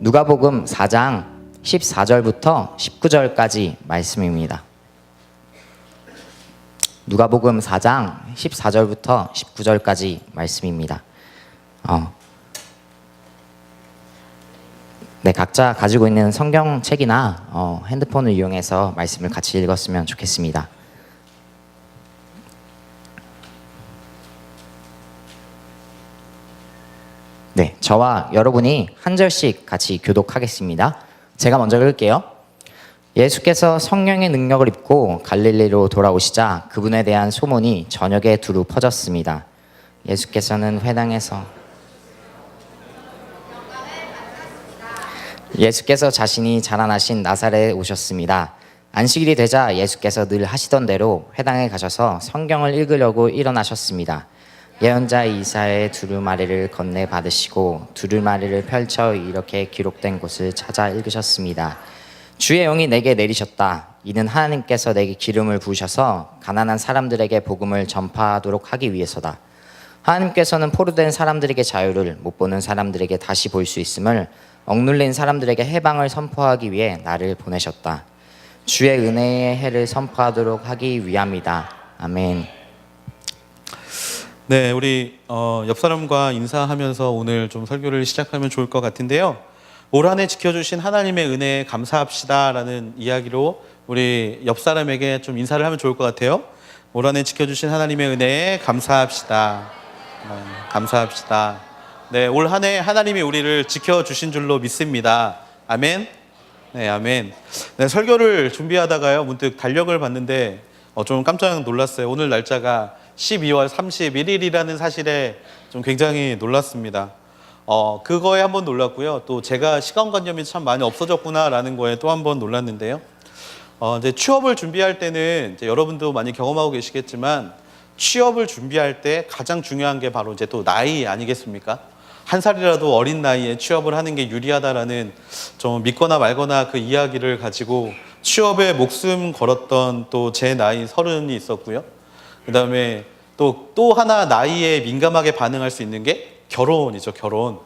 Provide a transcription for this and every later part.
누가복음 4장 14절부터 19절까지 말씀입니다. 누가복음 4장 14절부터 19절까지 말씀입니다. 각자 가지고 있는 성경책이나 핸드폰을 이용해서 말씀을 같이 읽었으면 좋겠습니다. 저와 여러분이 한 절씩 같이 교독하겠습니다. 제가 먼저 읽을게요. 예수께서 성령의 능력을 입고 갈릴리로 돌아오시자 그분에 대한 소문이 전역에 두루 퍼졌습니다. 예수께서는 예수께서 자신이 자라나신 나사렛에 오셨습니다. 안식일이 되자 예수께서 늘 하시던 대로 회당에 가셔서 성경을 읽으려고 일어나셨습니다. 예언자 이사야의 두루마리를 건네 받으시고 두루마리를 펼쳐 이렇게 기록된 곳을 찾아 읽으셨습니다. 주의 영이 내게 내리셨다. 이는 하나님께서 내게 기름을 부으셔서 가난한 사람들에게 복음을 전파하도록 하기 위해서다. 하나님께서는 포로된 사람들에게 자유를, 못 보는 사람들에게 다시 볼 수 있음을, 억눌린 사람들에게 해방을 선포하기 위해 나를 보내셨다. 주의 은혜의 해를 선포하도록 하기 위함이다. 아멘. 네, 우리 옆 사람과 인사하면서 오늘 좀 설교를 시작하면 좋을 것 같은데요. 올 한 해 지켜주신 하나님의 은혜에 감사합시다라는 이야기로 우리 옆 사람에게 좀 인사를 하면 좋을 것 같아요. 올 한 해 지켜주신 하나님의 은혜에 감사합시다. 감사합시다. 네, 올 한 해 하나님이 우리를 지켜주신 줄로 믿습니다. 아멘. 네, 아멘. 네, 설교를 준비하다가요 문득 달력을 봤는데 좀 깜짝 놀랐어요. 오늘 날짜가 12월 31일이라는 사실에 좀 굉장히 놀랐습니다. 그거에 한번 놀랐고요. 또 제가 시간관념이 참 많이 없어졌구나라는 거에 또 한번 놀랐는데요. 이제 취업을 준비할 때는 이제 여러분도 많이 경험하고 계시겠지만 취업을 준비할 때 가장 중요한 게 바로 이제 또 나이 아니겠습니까? 한 살이라도 어린 나이에 취업을 하는 게 유리하다라는 좀 믿거나 말거나 그 이야기를 가지고 취업에 목숨 걸었던 또 제 나이 30이 있었고요. 그 다음에 또 하나 나이에 민감하게 반응할 수 있는 게 결혼이죠, 결혼.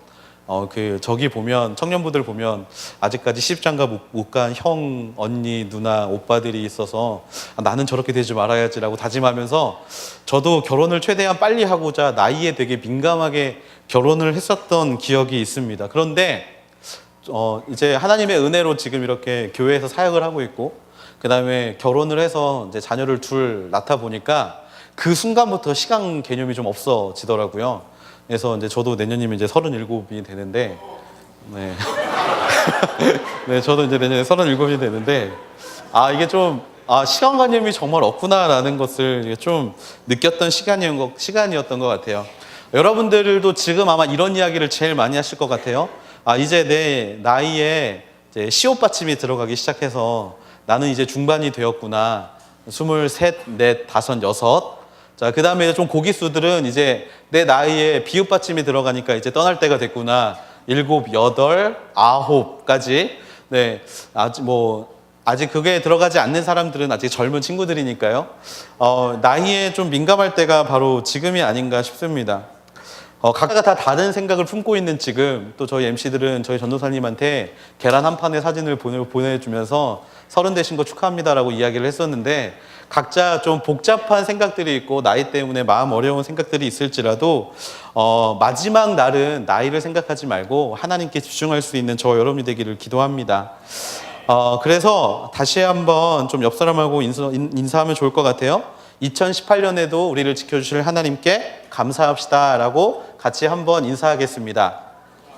저기 보면, 청년부들 보면 아직까지 시집장가 못 간 형, 언니, 누나, 오빠들이 있어서 나는 저렇게 되지 말아야지라고 다짐하면서 저도 결혼을 최대한 빨리 하고자 나이에 되게 민감하게 결혼을 했었던 기억이 있습니다. 그런데 이제 하나님의 은혜로 지금 이렇게 교회에서 사역을 하고 있고, 그 다음에 결혼을 해서 이제 자녀를 둘 낳다 보니까 그 순간부터 시간 개념이 좀 없어지더라고요. 그래서 이제 저도 내년이면 이제 37이 되는데, 네. 네, 저도 이제 내년에 37이 되는데, 이게 좀, 시간관념이 정말 없구나라는 것을 좀 느꼈던 시간이었던 것 같아요. 여러분들도 지금 아마 이런 이야기를 제일 많이 하실 것 같아요. 이제 내 나이에 이제 시옷 받침이 들어가기 시작해서 나는 이제 중반이 되었구나. 23, 4, 5, 6. 자, 그 다음에 좀 고기수들은 이제 내 나이에 비읍 받침이 들어가니까 이제 떠날 때가 됐구나. 7, 8, 9까지. 네. 아직 그게 들어가지 않는 사람들은 아직 젊은 친구들이니까요. 나이에 좀 민감할 때가 바로 지금이 아닌가 싶습니다. 각자가 다 다른 생각을 품고 있는 지금, 또 저희 MC들은 저희 전도사님한테 계란 한 판의 사진을 보내주면서 30 되신 거 축하합니다라고 이야기를 했었는데, 각자 좀 복잡한 생각들이 있고 나이 때문에 마음 어려운 생각들이 있을지라도 마지막 날은 나이를 생각하지 말고 하나님께 집중할 수 있는 저 여러분이 되기를 기도합니다. 그래서 다시 한번 좀 옆 사람하고 인사하면 좋을 것 같아요. 2018년에도 우리를 지켜주실 하나님께 감사합시다 라고 같이 한번 인사하겠습니다.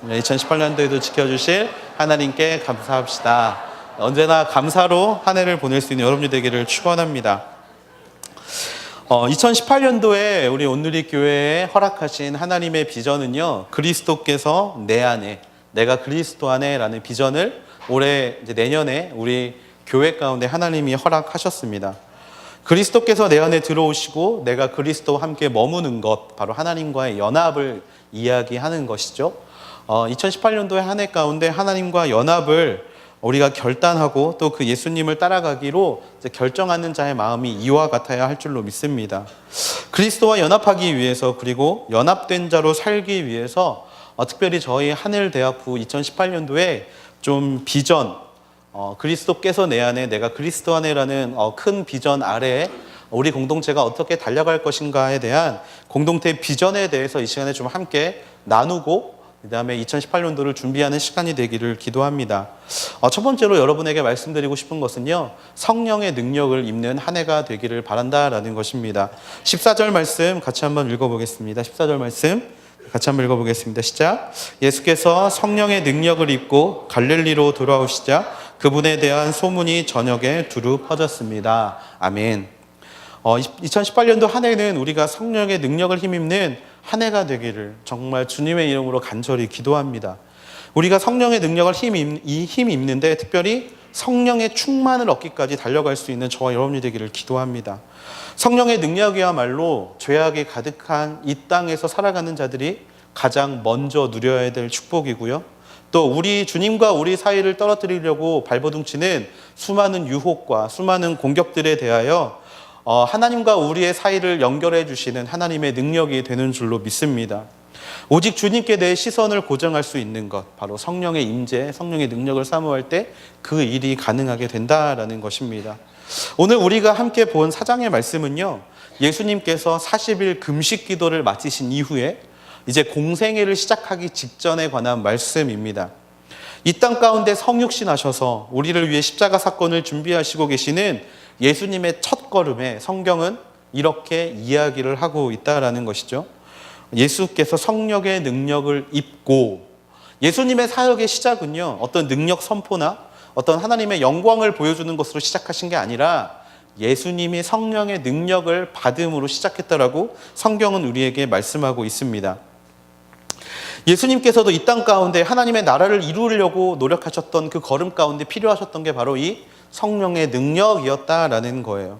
2018년도에도 지켜주실 하나님께 감사합시다. 언제나 감사로 한 해를 보낼 수 있는 여러분이 되기를 축원합니다. 2018년도에 우리 온누리 교회에 허락하신 하나님의 비전은요, 그리스도께서 내 안에, 내가 그리스도 안에 라는 비전을 올해 이제 내년에 우리 교회 가운데 하나님이 허락하셨습니다. 그리스도께서 내 안에 들어오시고 내가 그리스도와 함께 머무는 것, 바로 하나님과의 연합을 이야기하는 것이죠. 2018년도의 한 해 가운데 하나님과 연합을 우리가 결단하고 또 그 예수님을 따라가기로 결정하는 자의 마음이 이와 같아야 할 줄로 믿습니다. 그리스도와 연합하기 위해서, 그리고 연합된 자로 살기 위해서 특별히 저희 하늘대학부 2018년도에 좀 비전, 그리스도께서 내 안에 내가 그리스도 안에라는 큰 비전 아래에 우리 공동체가 어떻게 달려갈 것인가에 대한 공동체 비전에 대해서 이 시간에 좀 함께 나누고 그다음에 2018년도를 준비하는 시간이 되기를 기도합니다. 첫 번째로 여러분에게 말씀드리고 싶은 것은요, 성령의 능력을 입는 한 해가 되기를 바란다라는 것입니다. 14절 말씀 같이 한번 읽어보겠습니다. 14절 말씀 같이 한번 읽어보겠습니다. 시작. 예수께서 성령의 능력을 입고 갈릴리로 돌아오시자 그분에 대한 소문이 전역에 두루 퍼졌습니다. 아멘. 2018년도 한 해는 우리가 성령의 능력을 힘입는 한 해가 되기를 정말 주님의 이름으로 간절히 기도합니다. 우리가 성령의 능력을 힘입는데 특별히 성령의 충만을 얻기까지 달려갈 수 있는 저와 여러분이 되기를 기도합니다. 성령의 능력이야말로 죄악이 가득한 이 땅에서 살아가는 자들이 가장 먼저 누려야 될 축복이고요. 또 우리 주님과 우리 사이를 떨어뜨리려고 발버둥치는 수많은 유혹과 수많은 공격들에 대하여 하나님과 우리의 사이를 연결해 주시는 하나님의 능력이 되는 줄로 믿습니다. 오직 주님께 내 시선을 고정할 수 있는 것, 바로 성령의 임재, 성령의 능력을 사모할 때 그 일이 가능하게 된다라는 것입니다. 오늘 우리가 함께 본 4장의 말씀은요, 예수님께서 40일 금식 기도를 마치신 이후에 이제 공생애를 시작하기 직전에 관한 말씀입니다. 이 땅 가운데 성육신 하셔서 우리를 위해 십자가 사건을 준비하시고 계시는 예수님의 첫 걸음에 성경은 이렇게 이야기를 하고 있다라는 것이죠. 예수께서 성령의 능력을 입고, 예수님의 사역의 시작은요, 어떤 능력 선포나 어떤 하나님의 영광을 보여주는 것으로 시작하신 게 아니라 예수님이 성령의 능력을 받음으로 시작했다라고 성경은 우리에게 말씀하고 있습니다. 예수님께서도 이 땅 가운데 하나님의 나라를 이루려고 노력하셨던 그 걸음 가운데 필요하셨던 게 바로 이 성령의 능력이었다라는 거예요.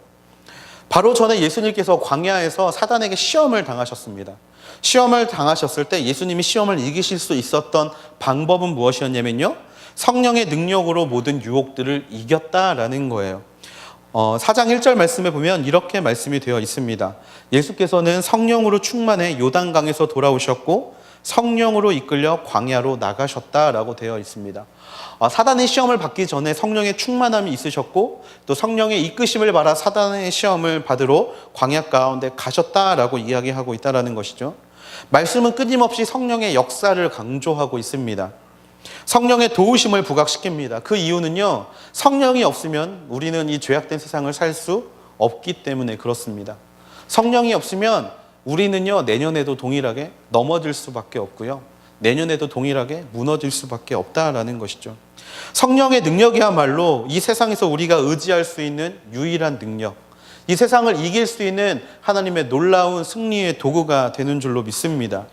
바로 전에 예수님께서 광야에서 사단에게 시험을 당하셨습니다. 시험을 당하셨을 때 예수님이 시험을 이기실 수 있었던 방법은 무엇이었냐면요, 성령의 능력으로 모든 유혹들을 이겼다라는 거예요. 4장 1절 말씀에 보면 이렇게 말씀이 되어 있습니다. 예수께서는 성령으로 충만해 요단강에서 돌아오셨고 성령으로 이끌려 광야로 나가셨다라고 되어 있습니다. 사단의 시험을 받기 전에 성령의 충만함이 있으셨고 또 성령의 이끄심을 받아 사단의 시험을 받으러 광야 가운데 가셨다라고 이야기하고 있다는 것이죠. 말씀은 끊임없이 성령의 역사를 강조하고 있습니다. 성령의 도우심을 부각시킵니다. 그 이유는요, 성령이 없으면 우리는 이 죄악된 세상을 살 수 없기 때문에 그렇습니다. 성령이 없으면 우리는요, 내년에도 동일하게 넘어질 수밖에 없고요, 내년에도 동일하게 무너질 수밖에 없다라는 것이죠. 성령의 능력이야말로 이 세상에서 우리가 의지할 수 있는 유일한 능력, 이 세상을 이길 수 있는 하나님의 놀라운 승리의 도구가 되는 줄로 믿습니다.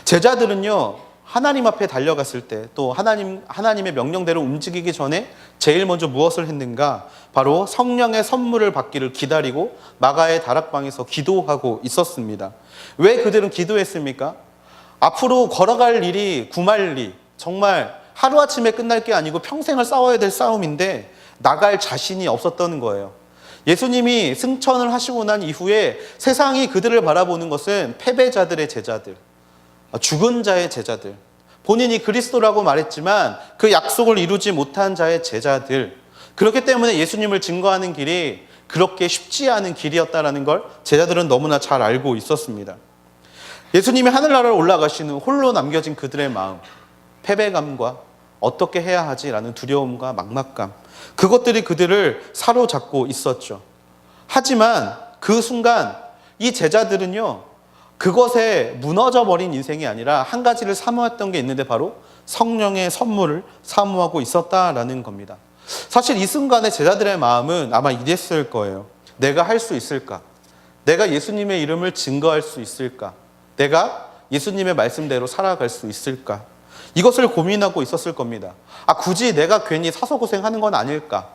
제자들은요, 하나님 앞에 달려갔을 때 또 하나님의 명령대로 움직이기 전에 제일 먼저 무엇을 했는가? 바로 성령의 선물을 받기를 기다리고 마가의 다락방에서 기도하고 있었습니다. 왜 그들은 기도했습니까? 앞으로 걸어갈 일이 구말리, 정말 하루아침에 끝날 게 아니고 평생을 싸워야 될 싸움인데 나갈 자신이 없었던 거예요. 예수님이 승천을 하시고 난 이후에 세상이 그들을 바라보는 것은 패배자들의 제자들, 죽은 자의 제자들, 본인이 그리스도라고 말했지만 그 약속을 이루지 못한 자의 제자들, 그렇기 때문에 예수님을 증거하는 길이 그렇게 쉽지 않은 길이었다는 걸 제자들은 너무나 잘 알고 있었습니다. 예수님이 하늘나라로 올라가신 후 홀로 남겨진 그들의 마음, 패배감과 어떻게 해야 하지라는 두려움과 막막감, 그것들이 그들을 사로잡고 있었죠. 하지만 그 순간 이 제자들은요, 그것에 무너져버린 인생이 아니라 한 가지를 사모했던 게 있는데 바로 성령의 선물을 사모하고 있었다라는 겁니다. 사실 이 순간에 제자들의 마음은 아마 이랬을 거예요. 내가 할 수 있을까? 내가 예수님의 이름을 증거할 수 있을까? 내가 예수님의 말씀대로 살아갈 수 있을까? 이것을 고민하고 있었을 겁니다. 굳이 내가 괜히 사소고생하는 건 아닐까?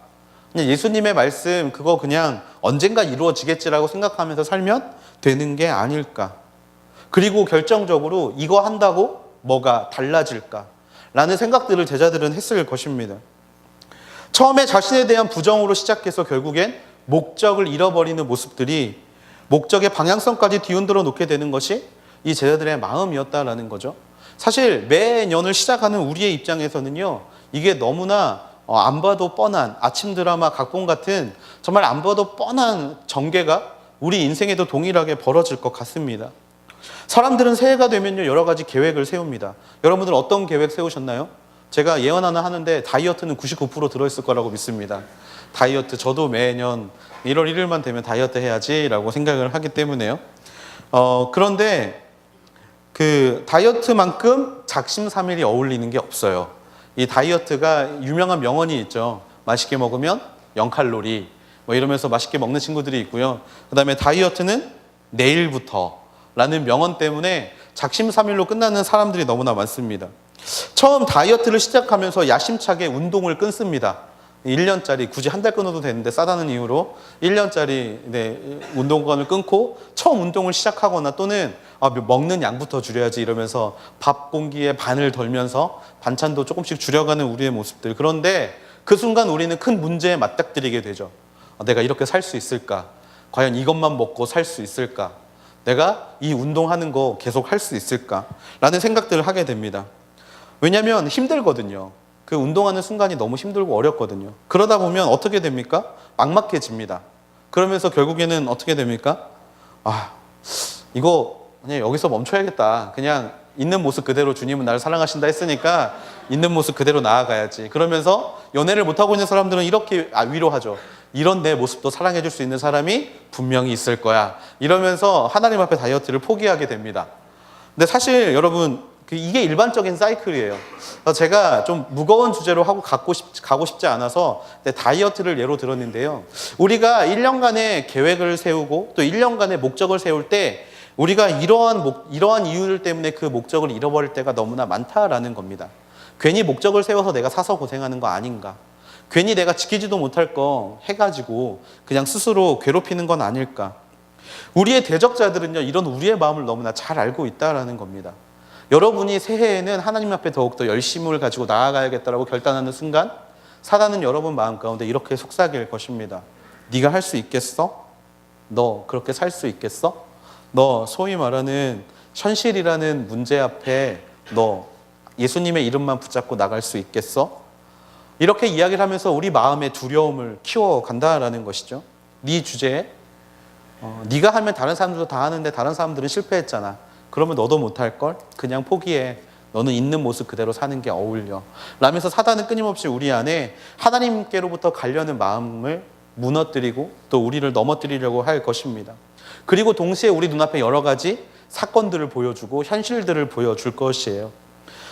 그냥 예수님의 말씀 그거 그냥 언젠가 이루어지겠지라고 생각하면서 살면 되는 게 아닐까? 그리고 결정적으로 이거 한다고 뭐가 달라질까? 라는 생각들을 제자들은 했을 것입니다. 처음에 자신에 대한 부정으로 시작해서 결국엔 목적을 잃어버리는 모습들이 목적의 방향성까지 뒤흔들어 놓게 되는 것이 이 제자들의 마음이었다라는 거죠. 사실 매년을 시작하는 우리의 입장에서는요, 이게 너무나 안 봐도 뻔한 아침 드라마 각본 같은 정말 안 봐도 뻔한 전개가 우리 인생에도 동일하게 벌어질 것 같습니다. 사람들은 새해가 되면요, 여러 가지 계획을 세웁니다. 여러분들 어떤 계획 세우셨나요? 제가 예언 하나 하는데 다이어트는 99% 들어있을 거라고 믿습니다. 다이어트, 저도 매년 1월 1일만 되면 다이어트 해야지라고 생각을 하기 때문에요. 그런데 그 다이어트만큼 작심삼일이 어울리는 게 없어요. 이 다이어트가 유명한 명언이 있죠. 맛있게 먹으면 0칼로리 뭐 이러면서 맛있게 먹는 친구들이 있고요. 그 다음에 다이어트는 내일부터 라는 명언 때문에 작심삼일로 끝나는 사람들이 너무나 많습니다. 처음 다이어트를 시작하면서 야심차게 운동을 끊습니다. 1년짜리, 굳이 한 달 끊어도 되는데 싸다는 이유로 1년짜리 운동권을 끊고 처음 운동을 시작하거나 또는 먹는 양부터 줄여야지 이러면서 밥 공기에 반을 덜면서 반찬도 조금씩 줄여가는 우리의 모습들. 그런데 그 순간 우리는 큰 문제에 맞닥뜨리게 되죠. 내가 이렇게 살 수 있을까? 과연 이것만 먹고 살 수 있을까? 내가 이 운동하는 거 계속 할 수 있을까? 라는 생각들을 하게 됩니다. 왜냐하면 힘들거든요. 그 운동하는 순간이 너무 힘들고 어렵거든요. 그러다 보면 어떻게 됩니까? 막막해집니다. 그러면서 결국에는 어떻게 됩니까? 이거 그냥 여기서 멈춰야겠다. 그냥 있는 모습 그대로 주님은 나를 사랑하신다 했으니까 있는 모습 그대로 나아가야지. 그러면서 연애를 못하고 있는 사람들은 이렇게 위로하죠. 이런 내 모습도 사랑해 줄 수 있는 사람이 분명히 있을 거야. 이러면서 하나님 앞에 다이어트를 포기하게 됩니다. 근데 사실 여러분, 이게 일반적인 사이클이에요. 제가 좀 무거운 주제로 가고 싶지 않아서 다이어트를 예로 들었는데요. 우리가 1년간의 계획을 세우고 또 1년간의 목적을 세울 때 우리가 이러한 이유들 때문에 그 목적을 잃어버릴 때가 너무나 많다라는 겁니다. 괜히 목적을 세워서 내가 사서 고생하는 거 아닌가? 괜히 내가 지키지도 못할 거 해가지고 그냥 스스로 괴롭히는 건 아닐까? 우리의 대적자들은요, 이런 우리의 마음을 너무나 잘 알고 있다라는 겁니다. 여러분이 새해에는 하나님 앞에 더욱더 열심을 가지고 나아가야겠다라고 결단하는 순간 사단은 여러분 마음 가운데 이렇게 속삭일 것입니다. 네가 할 수 있겠어? 너 그렇게 살 수 있겠어? 너 소위 말하는 현실이라는 문제 앞에 너 예수님의 이름만 붙잡고 나갈 수 있겠어? 이렇게 이야기를 하면서 우리 마음의 두려움을 키워간다라는 것이죠. 네 주제에 네가 하면 다른 사람들도 다 하는데 다른 사람들은 실패했잖아. 그러면 너도 못할걸? 그냥 포기해. 너는 있는 모습 그대로 사는 게 어울려. 라면서 사단은 끊임없이 우리 안에 하나님께로부터 가려는 마음을 무너뜨리고 또 우리를 넘어뜨리려고 할 것입니다. 그리고 동시에 우리 눈앞에 여러 가지 사건들을 보여주고 현실들을 보여줄 것이에요.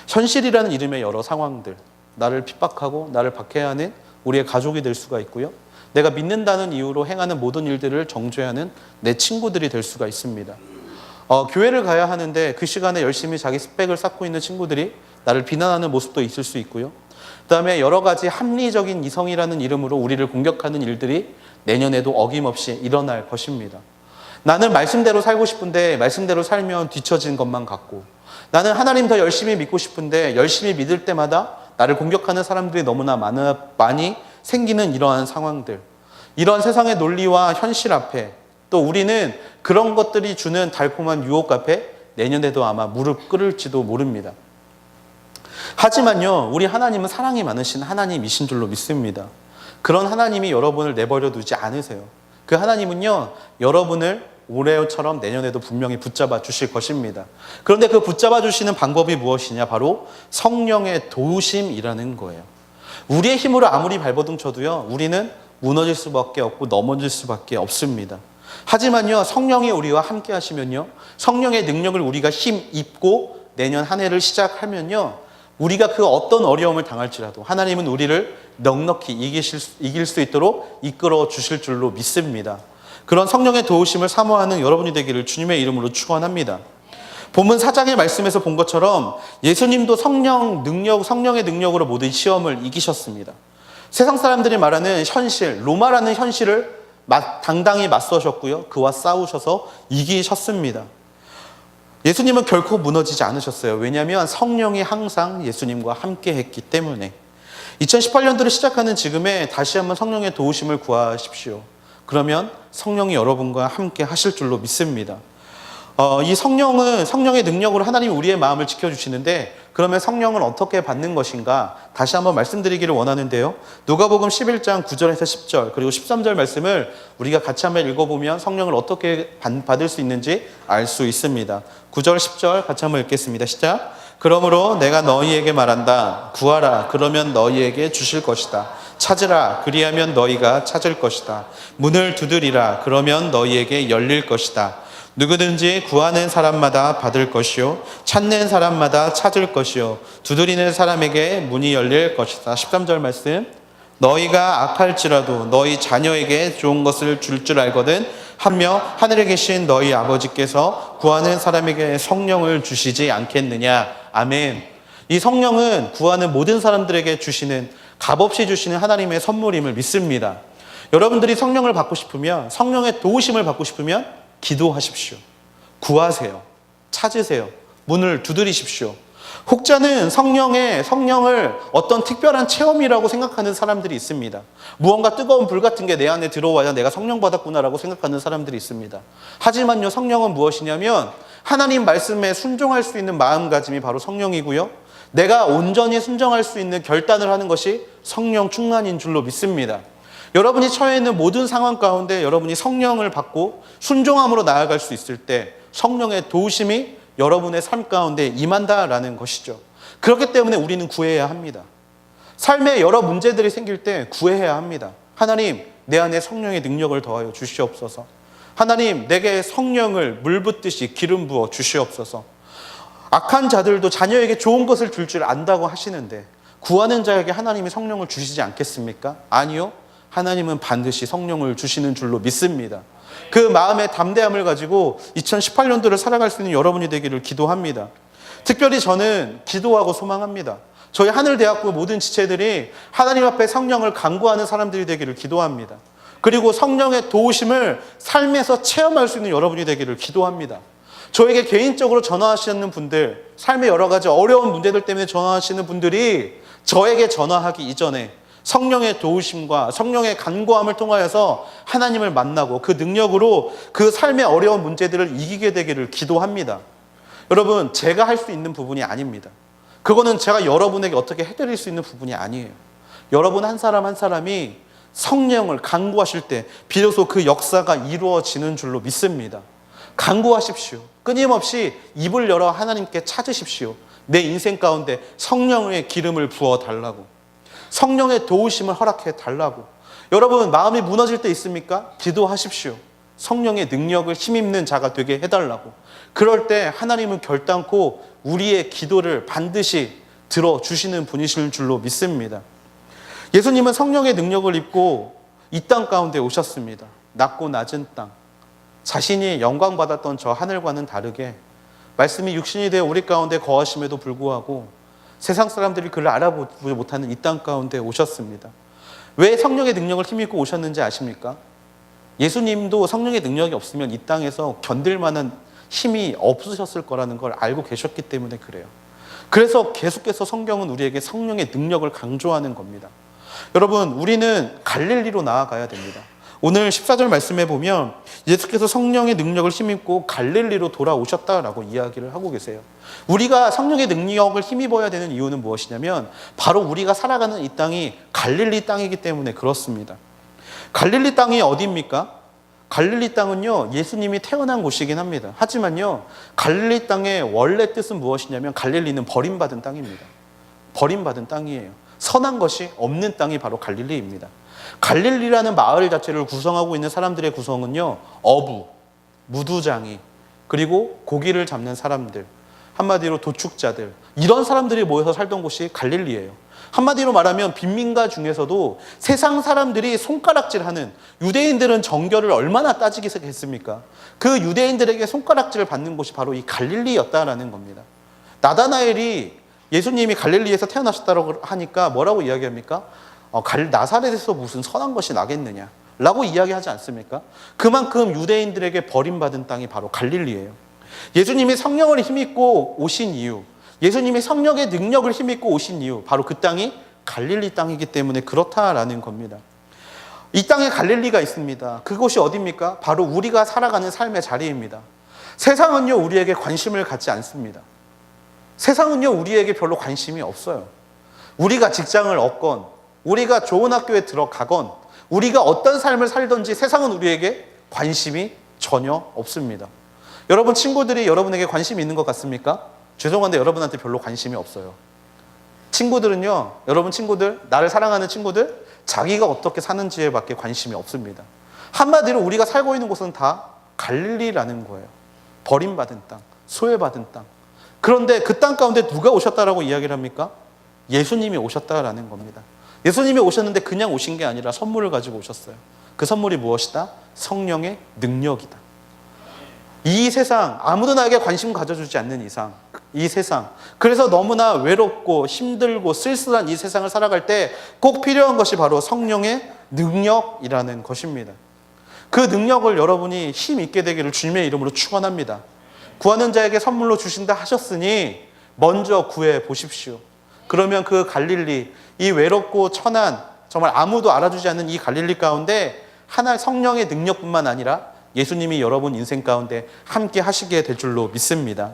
현실이라는 이름의 여러 상황들, 나를 핍박하고 나를 박해하는 우리의 가족이 될 수가 있고요. 내가 믿는다는 이유로 행하는 모든 일들을 정죄하는 내 친구들이 될 수가 있습니다. 교회를 가야 하는데 그 시간에 열심히 자기 스펙을 쌓고 있는 친구들이 나를 비난하는 모습도 있을 수 있고요. 그 다음에 여러 가지 합리적인 이성이라는 이름으로 우리를 공격하는 일들이 내년에도 어김없이 일어날 것입니다. 나는 말씀대로 살고 싶은데 말씀대로 살면 뒤처진 것만 같고, 나는 하나님 더 열심히 믿고 싶은데 열심히 믿을 때마다 나를 공격하는 사람들이 너무나 많이 생기는 이러한 상황들, 이런 세상의 논리와 현실 앞에 또 우리는 그런 것들이 주는 달콤한 유혹 앞에 내년에도 아마 무릎 꿇을지도 모릅니다. 하지만요, 우리 하나님은 사랑이 많으신 하나님이신 줄로 믿습니다. 그런 하나님이 여러분을 내버려 두지 않으세요. 그 하나님은요, 여러분을 올해처럼 내년에도 분명히 붙잡아 주실 것입니다. 그런데 그 붙잡아 주시는 방법이 무엇이냐? 바로 성령의 도우심이라는 거예요. 우리의 힘으로 아무리 발버둥 쳐도요, 우리는 무너질 수밖에 없고 넘어질 수밖에 없습니다. 하지만요, 성령이 우리와 함께 하시면요, 성령의 능력을 우리가 힘입고 내년 한 해를 시작하면요, 우리가 그 어떤 어려움을 당할지라도 하나님은 우리를 넉넉히 이길 수 있도록 이끌어 주실 줄로 믿습니다. 그런 성령의 도우심을 사모하는 여러분이 되기를 주님의 이름으로 축원합니다. 본문 4장의 말씀에서 본 것처럼 예수님도 성령의 능력으로 모든 시험을 이기셨습니다. 세상 사람들이 말하는 현실, 로마라는 현실을 당당히 맞서셨고요, 그와 싸우셔서 이기셨습니다. 예수님은 결코 무너지지 않으셨어요. 왜냐하면 성령이 항상 예수님과 함께 했기 때문에. 2018년도를 시작하는 지금에 다시 한번 성령의 도우심을 구하십시오. 그러면 성령이 여러분과 함께 하실 줄로 믿습니다. 이 성령의 능력으로 하나님이 우리의 마음을 지켜주시는데, 그러면 성령은 어떻게 받는 것인가? 다시 한번 말씀드리기를 원하는데요. 누가복음 11장 9절에서 10절 그리고 13절 말씀을 우리가 같이 한번 읽어보면 성령을 어떻게 받을 수 있는지 알 수 있습니다. 9절 10절 같이 한번 읽겠습니다. 시작. 그러므로 내가 너희에게 말한다. 구하라, 그러면 너희에게 주실 것이다. 찾으라, 그리하면 너희가 찾을 것이다. 문을 두드리라, 그러면 너희에게 열릴 것이다. 누구든지 구하는 사람마다 받을 것이요, 찾는 사람마다 찾을 것이요, 두드리는 사람에게 문이 열릴 것이다. 13절 말씀. 너희가 악할지라도 너희 자녀에게 좋은 것을 줄 알거든 하며 하늘에 계신 너희 아버지께서 구하는 사람에게 성령을 주시지 않겠느냐. 아멘. 이 성령은 구하는 모든 사람들에게 주시는, 값없이 주시는 하나님의 선물임을 믿습니다. 여러분들이 성령을 받고 싶으면, 성령의 도우심을 받고 싶으면 기도하십시오. 구하세요. 찾으세요. 문을 두드리십시오. 혹자는 성령을 어떤 특별한 체험이라고 생각하는 사람들이 있습니다. 무언가 뜨거운 불 같은 게 내 안에 들어와야 내가 성령 받았구나라고 생각하는 사람들이 있습니다. 하지만요, 성령은 무엇이냐면 하나님 말씀에 순종할 수 있는 마음가짐이 바로 성령이고요, 내가 온전히 순종할 수 있는 결단을 하는 것이 성령 충만인 줄로 믿습니다. 여러분이 처해 있는 모든 상황 가운데 여러분이 성령을 받고 순종함으로 나아갈 수 있을 때 성령의 도우심이 여러분의 삶 가운데 임한다라는 것이죠. 그렇기 때문에 우리는 구해야 합니다. 삶에 여러 문제들이 생길 때 구해야 합니다. 하나님, 내 안에 성령의 능력을 더하여 주시옵소서. 하나님, 내게 성령을 물 붓듯이 기름 부어 주시옵소서. 악한 자들도 자녀에게 좋은 것을 줄 안다고 하시는데 구하는 자에게 하나님이 성령을 주시지 않겠습니까? 아니요. 하나님은 반드시 성령을 주시는 줄로 믿습니다. 그 마음의 담대함을 가지고 2018년도를 살아갈 수 있는 여러분이 되기를 기도합니다. 특별히 저는 기도하고 소망합니다. 저희 하늘대학교 모든 지체들이 하나님 앞에 성령을 간구하는 사람들이 되기를 기도합니다. 그리고 성령의 도우심을 삶에서 체험할 수 있는 여러분이 되기를 기도합니다. 저에게 개인적으로 전화하시는 분들, 삶의 여러 가지 어려운 문제들 때문에 전화하시는 분들이 저에게 전화하기 이전에 성령의 도우심과 성령의 간구함을 통하여서 하나님을 만나고 그 능력으로 그 삶의 어려운 문제들을 이기게 되기를 기도합니다. 여러분, 제가 할 수 있는 부분이 아닙니다. 그거는 제가 여러분에게 어떻게 해드릴 수 있는 부분이 아니에요. 여러분 한 사람 한 사람이 성령을 간구하실 때 비로소 그 역사가 이루어지는 줄로 믿습니다. 간구하십시오. 끊임없이 입을 열어 하나님께 찾으십시오. 내 인생 가운데 성령의 기름을 부어 달라고, 성령의 도우심을 허락해 달라고. 여러분, 마음이 무너질 때 있습니까? 기도하십시오. 성령의 능력을 힘입는 자가 되게 해달라고. 그럴 때 하나님은 결단코 우리의 기도를 반드시 들어주시는 분이실 줄로 믿습니다. 예수님은 성령의 능력을 입고 이 땅 가운데 오셨습니다. 낮고 낮은 땅, 자신이 영광받았던 저 하늘과는 다르게 말씀이 육신이 되어 우리 가운데 거하심에도 불구하고 세상 사람들이 그를 알아보지 못하는 이 땅 가운데 오셨습니다. 왜 성령의 능력을 힘입고 오셨는지 아십니까? 예수님도 성령의 능력이 없으면 이 땅에서 견딜 만한 힘이 없으셨을 거라는 걸 알고 계셨기 때문에 그래요. 그래서 계속해서 성경은 우리에게 성령의 능력을 강조하는 겁니다. 여러분, 우리는 갈릴리로 나아가야 됩니다. 오늘 14절 말씀에 보면 예수께서 성령의 능력을 힘입고 갈릴리로 돌아오셨다라고 이야기를 하고 계세요. 우리가 성령의 능력을 힘입어야 되는 이유는 무엇이냐면 바로 우리가 살아가는 이 땅이 갈릴리 땅이기 때문에 그렇습니다. 갈릴리 땅이 어디입니까? 갈릴리 땅은요, 예수님이 태어난 곳이긴 합니다. 하지만요, 갈릴리 땅의 원래 뜻은 무엇이냐면 갈릴리는 버림받은 땅입니다. 버림받은 땅이에요. 선한 것이 없는 땅이 바로 갈릴리입니다. 갈릴리라는 마을 자체를 구성하고 있는 사람들의 구성은요, 어부, 무두장이, 그리고 고기를 잡는 사람들, 한마디로 도축자들, 이런 사람들이 모여서 살던 곳이 갈릴리예요. 한마디로 말하면 빈민가 중에서도 세상 사람들이 손가락질하는, 유대인들은 정결을 얼마나 따지게 했습니까? 그 유대인들에게 손가락질을 받는 곳이 바로 이 갈릴리였다라는 겁니다. 나다나엘이 예수님이 갈릴리에서 태어나셨다고 하니까 뭐라고 이야기합니까? 나사렛에서 무슨 선한 것이 나겠느냐 라고 이야기하지 않습니까? 그만큼 유대인들에게 버림받은 땅이 바로 갈릴리예요. 예수님이 성령을 힘입고 오신 이유, 예수님이 성령의 능력을 힘입고 오신 이유, 바로 그 땅이 갈릴리 땅이기 때문에 그렇다라는 겁니다. 이 땅에 갈릴리가 있습니다. 그곳이 어디입니까? 바로 우리가 살아가는 삶의 자리입니다. 세상은요, 우리에게 관심을 갖지 않습니다. 세상은요, 우리에게 별로 관심이 없어요. 우리가 직장을 얻건, 우리가 좋은 학교에 들어가건, 우리가 어떤 삶을 살든지 세상은 우리에게 관심이 전혀 없습니다. 여러분 친구들이 여러분에게 관심이 있는 것 같습니까? 죄송한데 여러분한테 별로 관심이 없어요. 친구들은요, 여러분 친구들, 나를 사랑하는 친구들, 자기가 어떻게 사는지에 밖에 관심이 없습니다. 한마디로 우리가 살고 있는 곳은 다 갈릴리라는 거예요. 버림받은 땅, 소외받은 땅. 그런데 그 땅 가운데 누가 오셨다라고 이야기를 합니까? 예수님이 오셨다라는 겁니다. 예수님이 오셨는데 그냥 오신 게 아니라 선물을 가지고 오셨어요. 그 선물이 무엇이다? 성령의 능력이다. 이 세상, 아무도 나에게 관심 가져주지 않는 이상, 이 세상, 그래서 너무나 외롭고 힘들고 쓸쓸한 이 세상을 살아갈 때 꼭 필요한 것이 바로 성령의 능력이라는 것입니다. 그 능력을 여러분이 힘 있게 되기를 주님의 이름으로 축원합니다. 구하는 자에게 선물로 주신다 하셨으니 먼저 구해 보십시오. 그러면 그 갈릴리, 이 외롭고 천한, 정말 아무도 알아주지 않는 이 갈릴리 가운데 하나의 성령의 능력뿐만 아니라 예수님이 여러분 인생 가운데 함께 하시게 될 줄로 믿습니다.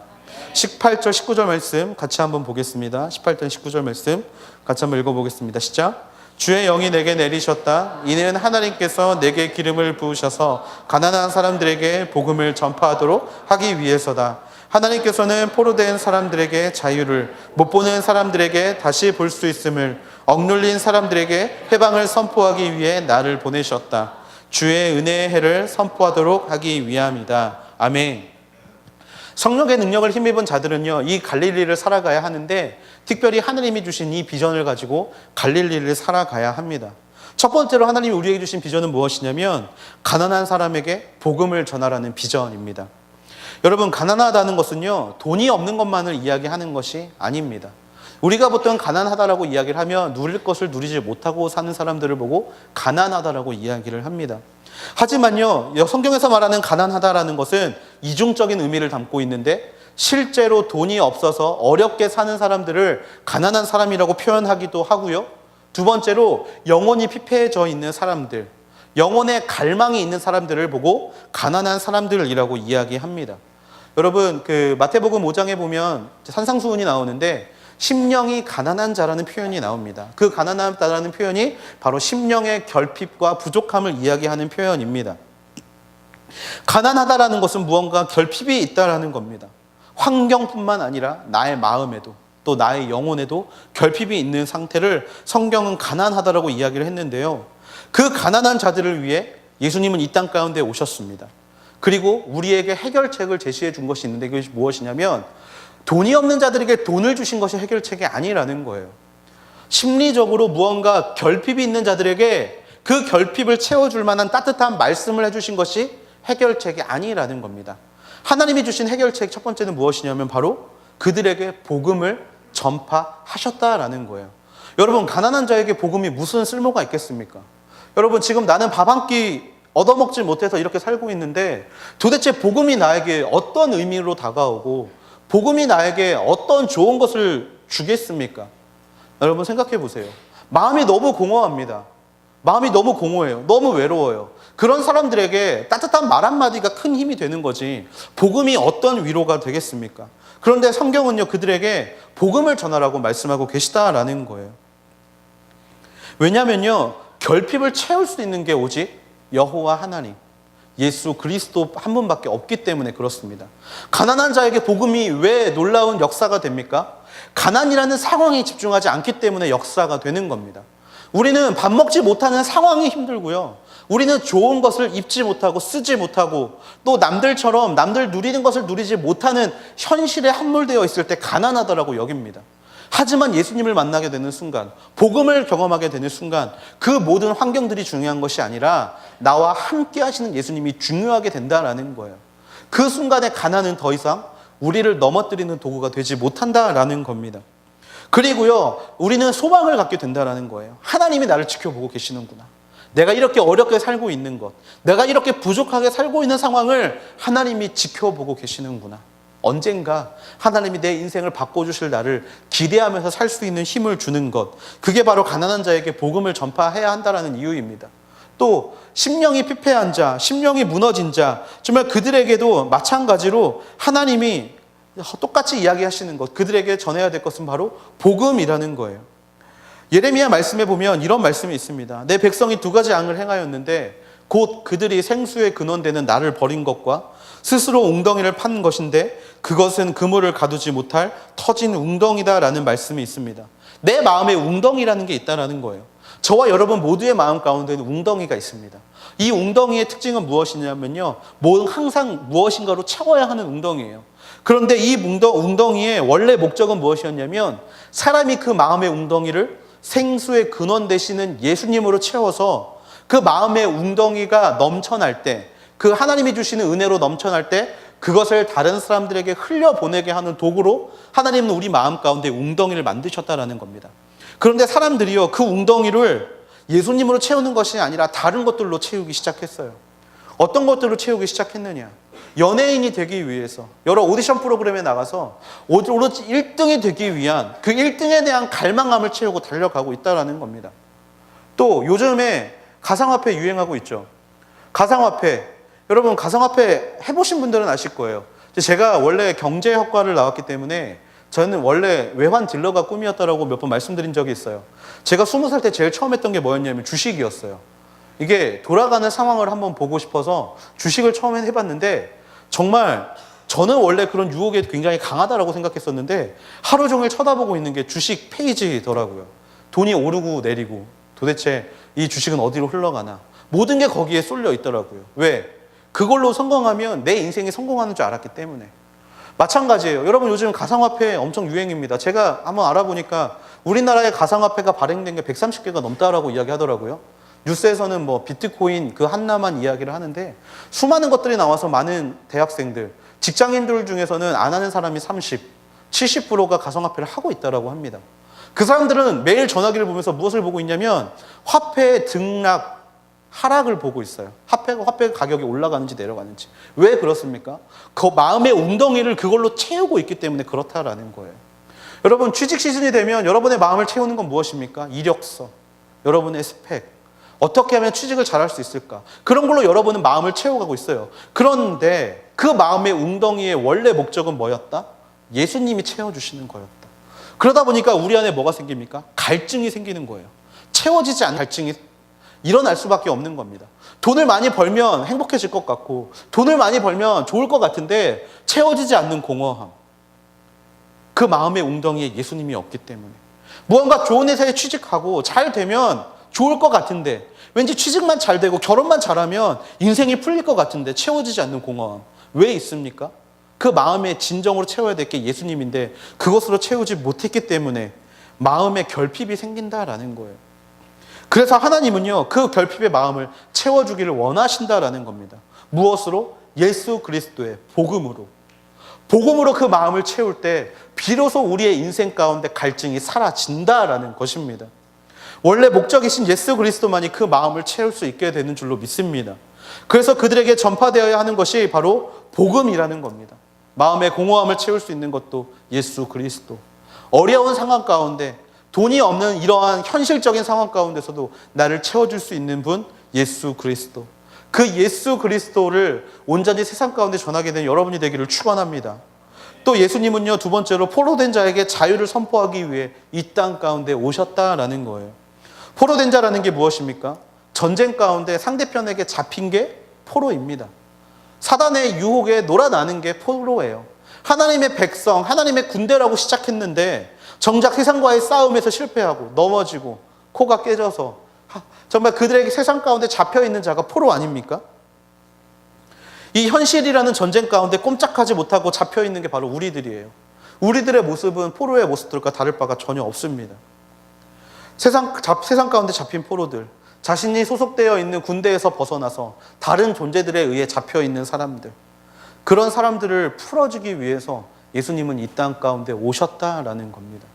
18절 19절 말씀 같이 한번 보겠습니다. 18절 19절 말씀 같이 한번 읽어보겠습니다. 시작. 주의 영이 내게 내리셨다. 이는 하나님께서 내게 기름을 부으셔서 가난한 사람들에게 복음을 전파하도록 하기 위해서다. 하나님께서는 포로된 사람들에게 자유를, 못 보는 사람들에게 다시 볼 수 있음을, 억눌린 사람들에게 해방을 선포하기 위해 나를 보내셨다. 주의 은혜의 해를 선포하도록 하기 위함이다. 아멘. 성령의 능력을 힘입은 자들은요, 이 갈릴리를 살아가야 하는데 특별히 하나님이 주신 이 비전을 가지고 갈릴리를 살아가야 합니다. 첫 번째로 하나님이 우리에게 주신 비전은 무엇이냐면 가난한 사람에게 복음을 전하라는 비전입니다. 여러분, 가난하다는 것은요, 돈이 없는 것만을 이야기하는 것이 아닙니다. 우리가 보통 가난하다라고 이야기를 하면 누릴 것을 누리지 못하고 사는 사람들을 보고 가난하다라고 이야기를 합니다. 하지만요, 성경에서 말하는 가난하다라는 것은 이중적인 의미를 담고 있는데 실제로 돈이 없어서 어렵게 사는 사람들을 가난한 사람이라고 표현하기도 하고요. 두 번째로 영혼이 피폐해져 있는 사람들, 영혼의 갈망이 있는 사람들을 보고 가난한 사람들이라고 이야기합니다. 여러분, 그 마태복음 5장에 보면 산상수훈이 나오는데 심령이 가난한 자라는 표현이 나옵니다. 그 가난하다라는 표현이 바로 심령의 결핍과 부족함을 이야기하는 표현입니다. 가난하다라는 것은 무언가 결핍이 있다라는 겁니다. 환경뿐만 아니라 나의 마음에도 또 나의 영혼에도 결핍이 있는 상태를 성경은 가난하다라고 이야기를 했는데요. 그 가난한 자들을 위해 예수님은 이 땅 가운데 오셨습니다. 그리고 우리에게 해결책을 제시해 준 것이 있는데 그것이 무엇이냐면 돈이 없는 자들에게 돈을 주신 것이 해결책이 아니라는 거예요. 심리적으로 무언가 결핍이 있는 자들에게 그 결핍을 채워줄 만한 따뜻한 말씀을 해주신 것이 해결책이 아니라는 겁니다. 하나님이 주신 해결책 첫 번째는 무엇이냐면 바로 그들에게 복음을 전파하셨다라는 거예요. 여러분, 가난한 자에게 복음이 무슨 쓸모가 있겠습니까? 여러분, 지금 나는 밥 한 끼 얻어먹지 못해서 이렇게 살고 있는데 도대체 복음이 나에게 어떤 의미로 다가오고 복음이 나에게 어떤 좋은 것을 주겠습니까? 여러분 생각해 보세요. 마음이 너무 공허합니다. 마음이 너무 공허해요. 너무 외로워요. 그런 사람들에게 따뜻한 말 한마디가 큰 힘이 되는 거지 복음이 어떤 위로가 되겠습니까? 그런데 성경은요, 그들에게 복음을 전하라고 말씀하고 계시다라는 거예요. 왜냐하면요, 결핍을 채울 수 있는 게 오직 여호와 하나님, 예수 그리스도 한 분밖에 없기 때문에 그렇습니다. 가난한 자에게 복음이 왜 놀라운 역사가 됩니까? 가난이라는 상황에 집중하지 않기 때문에 역사가 되는 겁니다. 우리는 밥 먹지 못하는 상황이 힘들고요. 우리는 좋은 것을 입지 못하고 쓰지 못하고 또 남들처럼 남들 누리는 것을 누리지 못하는 현실에 함몰되어 있을 때 가난하다라고 여깁니다. 하지만 예수님을 만나게 되는 순간, 복음을 경험하게 되는 순간 그 모든 환경들이 중요한 것이 아니라 나와 함께 하시는 예수님이 중요하게 된다라는 거예요. 그 순간에 가난은 더 이상 우리를 넘어뜨리는 도구가 되지 못한다라는 겁니다. 그리고요, 우리는 소망을 갖게 된다라는 거예요. 하나님이 나를 지켜보고 계시는구나. 내가 이렇게 어렵게 살고 있는 것, 내가 이렇게 부족하게 살고 있는 상황을 하나님이 지켜보고 계시는구나. 언젠가 하나님이 내 인생을 바꿔주실 나를 기대하면서 살 수 있는 힘을 주는 것, 그게 바로 가난한 자에게 복음을 전파해야 한다는 이유입니다. 또 심령이 피폐한 자, 심령이 무너진 자, 정말 그들에게도 마찬가지로 하나님이 똑같이 이야기하시는 것, 그들에게 전해야 될 것은 바로 복음이라는 거예요. 예레미야 말씀에 보면 이런 말씀이 있습니다. 내 백성이 두 가지 악을 행하였는데 곧 그들이 생수의 근원되는 나를 버린 것과 스스로 웅덩이를 판 것인데 그것은 그물을 가두지 못할 터진 웅덩이다라는 말씀이 있습니다. 내 마음에 웅덩이라는 게 있다라는 거예요. 저와 여러분 모두의 마음 가운데는 웅덩이가 있습니다. 이 웅덩이의 특징은 무엇이냐면요, 항상 무엇인가로 채워야 하는 웅덩이에요. 그런데 이 웅덩이의 원래 목적은 무엇이었냐면 사람이 그 마음의 웅덩이를 생수의 근원 되시는 예수님으로 채워서 그 마음의 웅덩이가 넘쳐날 때, 그 하나님이 주시는 은혜로 넘쳐날 때 그것을 다른 사람들에게 흘려보내게 하는 도구로 하나님은 우리 마음 가운데 웅덩이를 만드셨다라는 겁니다. 그런데 사람들이요, 그 웅덩이를 예수님으로 채우는 것이 아니라 다른 것들로 채우기 시작했어요. 어떤 것들로 채우기 시작했느냐? 연예인이 되기 위해서 여러 오디션 프로그램에 나가서 오로지 1등이 되기 위한 그 1등에 대한 갈망함을 채우고 달려가고 있다는 겁니다. 또 요즘에 가상화폐 유행하고 있죠. 가상화폐, 여러분 가상화폐 해보신 분들은 아실 거예요. 제가 원래 경제학과를 나왔기 때문에 저는 원래 외환 딜러가 꿈이었다라고 몇 번 말씀드린 적이 있어요. 제가 20살 때 제일 처음 했던 게 뭐였냐면 주식이었어요. 이게 돌아가는 상황을 한번 보고 싶어서 주식을 처음에 해봤는데 정말 저는 원래 그런 유혹에 굉장히 강하다라고 생각했었는데 하루 종일 쳐다보고 있는 게 주식 페이지더라고요. 돈이 오르고 내리고 도대체 이 주식은 어디로 흘러가나, 모든 게 거기에 쏠려 있더라고요. 왜? 그걸로 성공하면 내 인생이 성공하는 줄 알았기 때문에. 마찬가지예요. 여러분 요즘 가상화폐 엄청 유행입니다. 제가 한번 알아보니까 우리나라의 가상화폐가 발행된 게 130개가 넘다라고 이야기하더라고요. 뉴스에서는 뭐 비트코인 그 하나만 이야기를 하는데 수많은 것들이 나와서 많은 대학생들, 직장인들 중에서는 안 하는 사람이 70%가 가상화폐를 하고 있다고 합니다. 그 사람들은 매일 전화기를 보면서 무엇을 보고 있냐면 화폐의 등락, 하락을 보고 있어요. 화폐 가격이 올라가는지 내려가는지. 왜 그렇습니까? 그 마음의 웅덩이를 그걸로 채우고 있기 때문에 그렇다라는 거예요. 여러분 취직 시즌이 되면 여러분의 마음을 채우는 건 무엇입니까? 이력서, 여러분의 스펙, 어떻게 하면 취직을 잘할 수 있을까? 그런 걸로 여러분은 마음을 채워가고 있어요. 그런데 그 마음의 웅덩이의 원래 목적은 뭐였다? 예수님이 채워주시는 거였다. 그러다 보니까 우리 안에 뭐가 생깁니까? 갈증이 생기는 거예요. 채워지지 않는 갈증이 일어날 수밖에 없는 겁니다. 돈을 많이 벌면 행복해질 것 같고 돈을 많이 벌면 좋을 것 같은데 채워지지 않는 공허함, 그 마음의 웅덩이에 예수님이 없기 때문에. 무언가 좋은 회사에 취직하고 잘 되면 좋을 것 같은데, 왠지 취직만 잘 되고 결혼만 잘하면 인생이 풀릴 것 같은데 채워지지 않는 공허함, 왜 있습니까? 그 마음에 진정으로 채워야 될 게 예수님인데 그것으로 채우지 못했기 때문에 마음에 결핍이 생긴다라는 거예요. 그래서 하나님은요, 그 결핍의 마음을 채워주기를 원하신다라는 겁니다. 무엇으로? 예수 그리스도의 복음으로. 복음으로 그 마음을 채울 때 비로소 우리의 인생 가운데 갈증이 사라진다라는 것입니다. 원래 목적이신 예수 그리스도만이 그 마음을 채울 수 있게 되는 줄로 믿습니다. 그래서 그들에게 전파되어야 하는 것이 바로 복음이라는 겁니다. 마음의 공허함을 채울 수 있는 것도 예수 그리스도. 어려운 상황 가운데, 돈이 없는 이러한 현실적인 상황 가운데서도 나를 채워줄 수 있는 분, 예수 그리스도. 그 예수 그리스도를 온전히 세상 가운데 전하게 된 여러분이 되기를 축원합니다. 또 예수님은요, 두 번째로 포로된 자에게 자유를 선포하기 위해 이 땅 가운데 오셨다라는 거예요. 포로된 자라는 게 무엇입니까? 전쟁 가운데 상대편에게 잡힌 게 포로입니다. 사단의 유혹에 놀아나는 게 포로예요. 하나님의 백성, 하나님의 군대라고 시작했는데 정작 세상과의 싸움에서 실패하고 넘어지고 코가 깨져서 정말 그들에게 세상 가운데 잡혀있는 자가 포로 아닙니까? 이 현실이라는 전쟁 가운데 꼼짝하지 못하고 잡혀있는 게 바로 우리들이에요. 우리들의 모습은 포로의 모습들과 다를 바가 전혀 없습니다. 세상 가운데 잡힌 포로들, 자신이 소속되어 있는 군대에서 벗어나서 다른 존재들에 의해 잡혀있는 사람들, 그런 사람들을 풀어주기 위해서 예수님은 이 땅 가운데 오셨다라는 겁니다.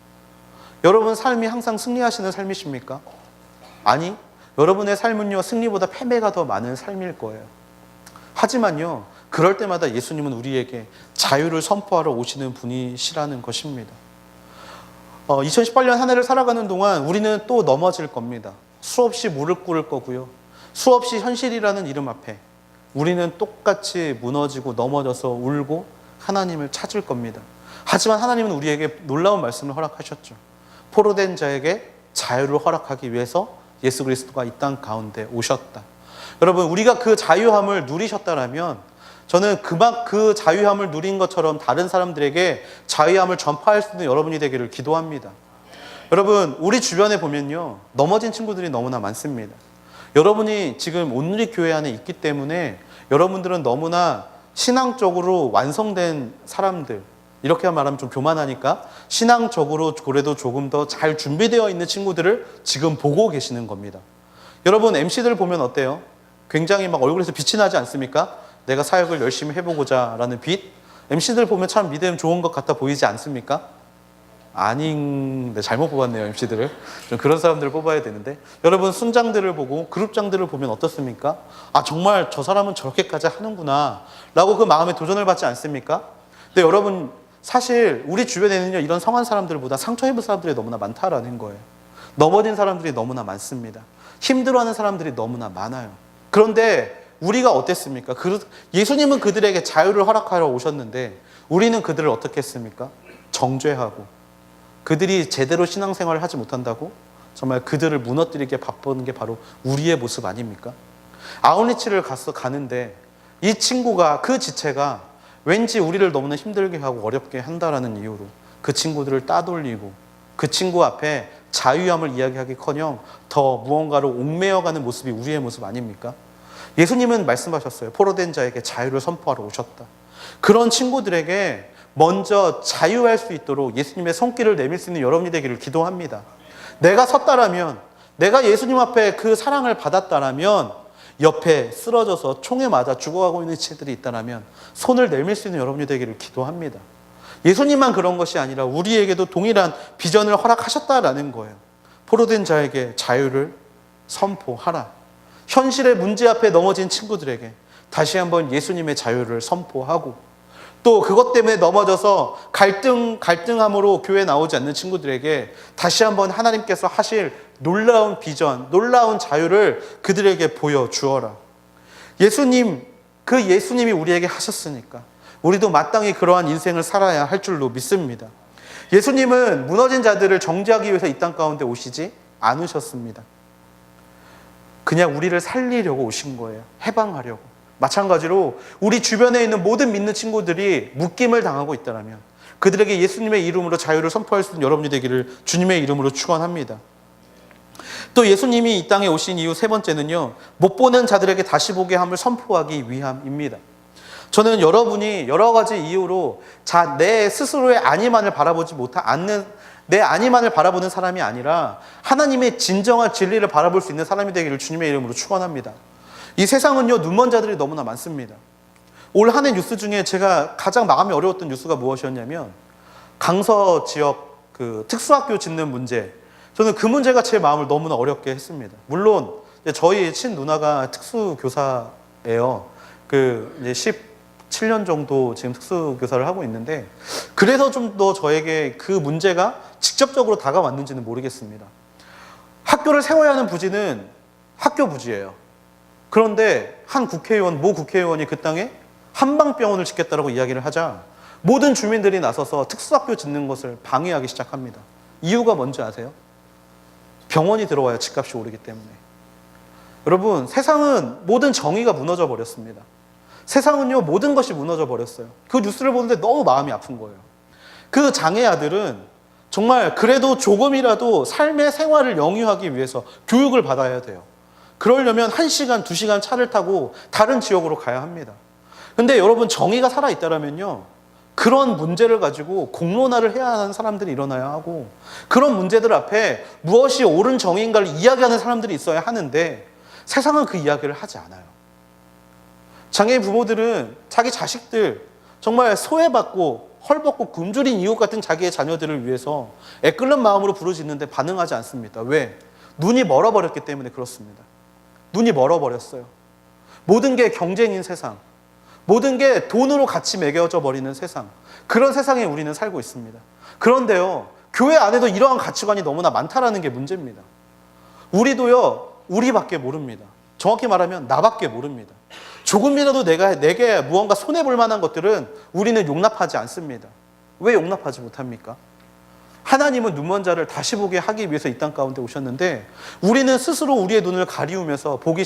여러분 삶이 항상 승리하시는 삶이십니까? 아니, 여러분의 삶은요, 승리보다 패배가 더 많은 삶일 거예요. 하지만요, 그럴 때마다 예수님은 우리에게 자유를 선포하러 오시는 분이시라는 것입니다. 2018년 한 해를 살아가는 동안 우리는 또 넘어질 겁니다. 수없이 무릎 꿇을 거고요. 수없이 현실이라는 이름 앞에 우리는 똑같이 무너지고 넘어져서 울고 하나님을 찾을 겁니다. 하지만 하나님은 우리에게 놀라운 말씀을 허락하셨죠. 포로된 자에게 자유를 허락하기 위해서 예수 그리스도가 이 땅 가운데 오셨다. 여러분, 우리가 그 자유함을 누리셨다라면 저는 그 자유함을 누린 것처럼 다른 사람들에게 자유함을 전파할 수 있는 여러분이 되기를 기도합니다. 여러분, 우리 주변에 보면요, 넘어진 친구들이 너무나 많습니다. 여러분이 지금 온누리 교회 안에 있기 때문에 여러분들은 너무나 신앙적으로 완성된 사람들, 이렇게 말하면 좀 교만하니까 신앙적으로 그래도 조금 더 잘 준비되어 있는 친구들을 지금 보고 계시는 겁니다. 여러분, MC들 보면 어때요? 굉장히 막 얼굴에서 빛이 나지 않습니까? 내가 사역을 열심히 해보고자 라는 빛. MC들 보면 참 믿음 좋은 것 같아 보이지 않습니까? 아닌데 잘못 뽑았네요, MC들을. 좀 그런 사람들을 뽑아야 되는데, 여러분 순장들을 보고 그룹장들을 보면 어떻습니까? 아, 정말 저 사람은 저렇게까지 하는구나 라고 그 마음에 도전을 받지 않습니까? 근데 여러분, 사실 우리 주변에는요, 이런 성한 사람들보다 상처 입은 사람들이 너무나 많다라는 거예요. 넘어진 사람들이 너무나 많습니다. 힘들어하는 사람들이 너무나 많아요. 그런데 우리가 어땠습니까? 예수님은 그들에게 자유를 허락하러 오셨는데 우리는 그들을 어떻게 했습니까? 정죄하고, 그들이 제대로 신앙생활을 하지 못한다고 정말 그들을 무너뜨리게 바쁘는 게 바로 우리의 모습 아닙니까? 아웃리치를 가는데 이 친구가, 그 지체가 왠지 우리를 너무나 힘들게 하고 어렵게 한다라는 이유로 그 친구들을 따돌리고 그 친구 앞에 자유함을 이야기하기커녕 더 무언가로 옥매어가는 모습이 우리의 모습 아닙니까? 예수님은 말씀하셨어요. 포로된 자에게 자유를 선포하러 오셨다. 그런 친구들에게 먼저 자유할 수 있도록 예수님의 손길을 내밀 수 있는 여러분이 되기를 기도합니다. 내가 섰다라면, 내가 예수님 앞에 그 사랑을 받았다라면, 옆에 쓰러져서 총에 맞아 죽어가고 있는 지체들이 있다라면 손을 내밀 수 있는 여러분이 되기를 기도합니다. 예수님만 그런 것이 아니라 우리에게도 동일한 비전을 허락하셨다라는 거예요. 포로된 자에게 자유를 선포하라. 현실의 문제 앞에 넘어진 친구들에게 다시 한번 예수님의 자유를 선포하고, 또 그것 때문에 넘어져서 갈등함으로 교회에 나오지 않는 친구들에게 다시 한번 하나님께서 하실 놀라운 비전, 놀라운 자유를 그들에게 보여주어라. 그 예수님이 우리에게 하셨으니까 우리도 마땅히 그러한 인생을 살아야 할 줄로 믿습니다. 예수님은 무너진 자들을 정죄하기 위해서 이 땅 가운데 오시지 않으셨습니다. 그냥 우리를 살리려고 오신 거예요. 해방하려고. 마찬가지로 우리 주변에 있는 모든 믿는 친구들이 묶임을 당하고 있다면 그들에게 예수님의 이름으로 자유를 선포할 수 있는 여러분이 되기를 주님의 이름으로 축원합니다. 또 예수님이 이 땅에 오신 이유 세 번째는요, 못 보는 자들에게 다시 보게 함을 선포하기 위함입니다. 저는 여러분이 여러 가지 이유로 내 스스로의 안위만을 바라보지 않는, 내 안위만을 바라보는 사람이 아니라 하나님의 진정한 진리를 바라볼 수 있는 사람이 되기를 주님의 이름으로 축원합니다. 이 세상은요, 눈먼 자들이 너무나 많습니다. 올 한 해 뉴스 중에 제가 가장 마음이 어려웠던 뉴스가 무엇이었냐면 강서 지역 그 특수학교 짓는 문제. 저는 그 문제가 제 마음을 너무나 어렵게 했습니다. 물론 저희 친누나가 특수교사예요. 이제 17년 정도 지금 특수교사를 하고 있는데, 그래서 좀 더 저에게 그 문제가 직접적으로 다가왔는지는 모르겠습니다. 학교를 세워야 하는 부지는 학교 부지예요. 그런데 한 국회의원, 모 국회의원이 그 땅에 한방병원을 짓겠다라고 이야기를 하자 모든 주민들이 나서서 특수학교 짓는 것을 방해하기 시작합니다. 이유가 뭔지 아세요? 병원이 들어와야 집값이 오르기 때문에. 여러분, 세상은 모든 정의가 무너져 버렸습니다. 세상은요, 모든 것이 무너져 버렸어요. 그 뉴스를 보는데 너무 마음이 아픈 거예요. 그 장애 아들은 정말 그래도 조금이라도 삶의 생활을 영위하기 위해서 교육을 받아야 돼요. 그러려면 1시간, 2시간 차를 타고 다른 지역으로 가야 합니다. 근데 여러분, 정의가 살아있다면요, 그런 문제를 가지고 공론화를 해야 하는 사람들이 일어나야 하고, 그런 문제들 앞에 무엇이 옳은 정의인가를 이야기하는 사람들이 있어야 하는데, 세상은 그 이야기를 하지 않아요. 장애인 부모들은 자기 자식들 정말 소외받고 헐벗고 굶주린 이웃 같은 자기의 자녀들을 위해서 애끓는 마음으로 부르짖는데 반응하지 않습니다. 왜? 눈이 멀어버렸기 때문에 그렇습니다. 눈이 멀어버렸어요. 모든 게 경쟁인 세상, 모든 게 돈으로 같이 매겨져 버리는 세상, 그런 세상에 우리는 살고 있습니다. 그런데요, 교회 안에도 이러한 가치관이 너무나 많다라는 게 문제입니다. 우리도요, 우리밖에 모릅니다. 정확히 말하면 나밖에 모릅니다. 조금이라도 내게 무언가 손해볼 만한 것들은 우리는 용납하지 않습니다. 왜 용납하지 못합니까? 하나님은 눈먼 자를 다시 보게 하기 위해서 이 땅 가운데 오셨는데 우리는 스스로 우리의 눈을 가리우면서 보기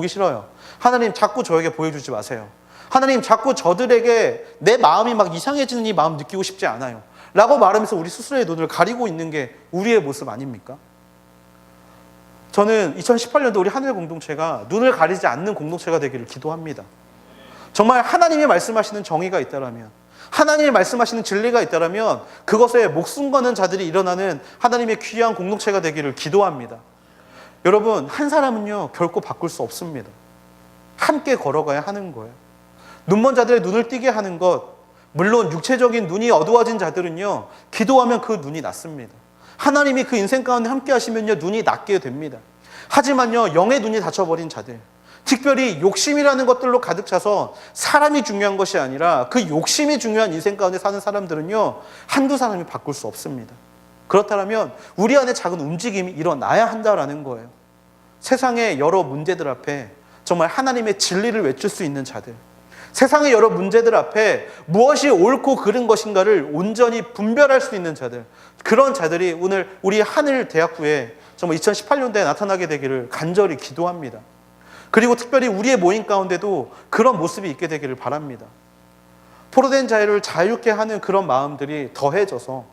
싫어요. 하나님 자꾸 저에게 보여주지 마세요. 하나님 자꾸 저들에게 내 마음이 막 이상해지는 이 마음 느끼고 싶지 않아요. 라고 말하면서 우리 스스로의 눈을 가리고 있는 게 우리의 모습 아닙니까? 저는 2018년도 우리 하늘 공동체가 눈을 가리지 않는 공동체가 되기를 기도합니다. 정말 하나님이 말씀하시는 정의가 있다라면, 하나님이 말씀하시는 진리가 있다라면 그것에 목숨 거는 자들이 일어나는 하나님의 귀한 공동체가 되기를 기도합니다. 여러분, 한 사람은요 결코 바꿀 수 없습니다. 함께 걸어가야 하는 거예요. 눈먼 자들의 눈을 띄게 하는 것, 물론 육체적인 눈이 어두워진 자들은요 기도하면 그 눈이 낫습니다. 하나님이 그 인생 가운데 함께 하시면요 눈이 낫게 됩니다. 하지만요 영의 눈이 닫혀버린 자들, 특별히 욕심이라는 것들로 가득 차서 사람이 중요한 것이 아니라 그 욕심이 중요한 인생 가운데 사는 사람들은요 한두 사람이 바꿀 수 없습니다. 그렇다면 우리 안에 작은 움직임이 일어나야 한다라는 거예요. 세상의 여러 문제들 앞에 정말 하나님의 진리를 외칠 수 있는 자들, 세상의 여러 문제들 앞에 무엇이 옳고 그른 것인가를 온전히 분별할 수 있는 자들, 그런 자들이 오늘 우리 하늘대학부에 정말 2018년도에 나타나게 되기를 간절히 기도합니다. 그리고 특별히 우리의 모임 가운데도 그런 모습이 있게 되기를 바랍니다. 포로된 자유를 자유케 하는 그런 마음들이 더해져서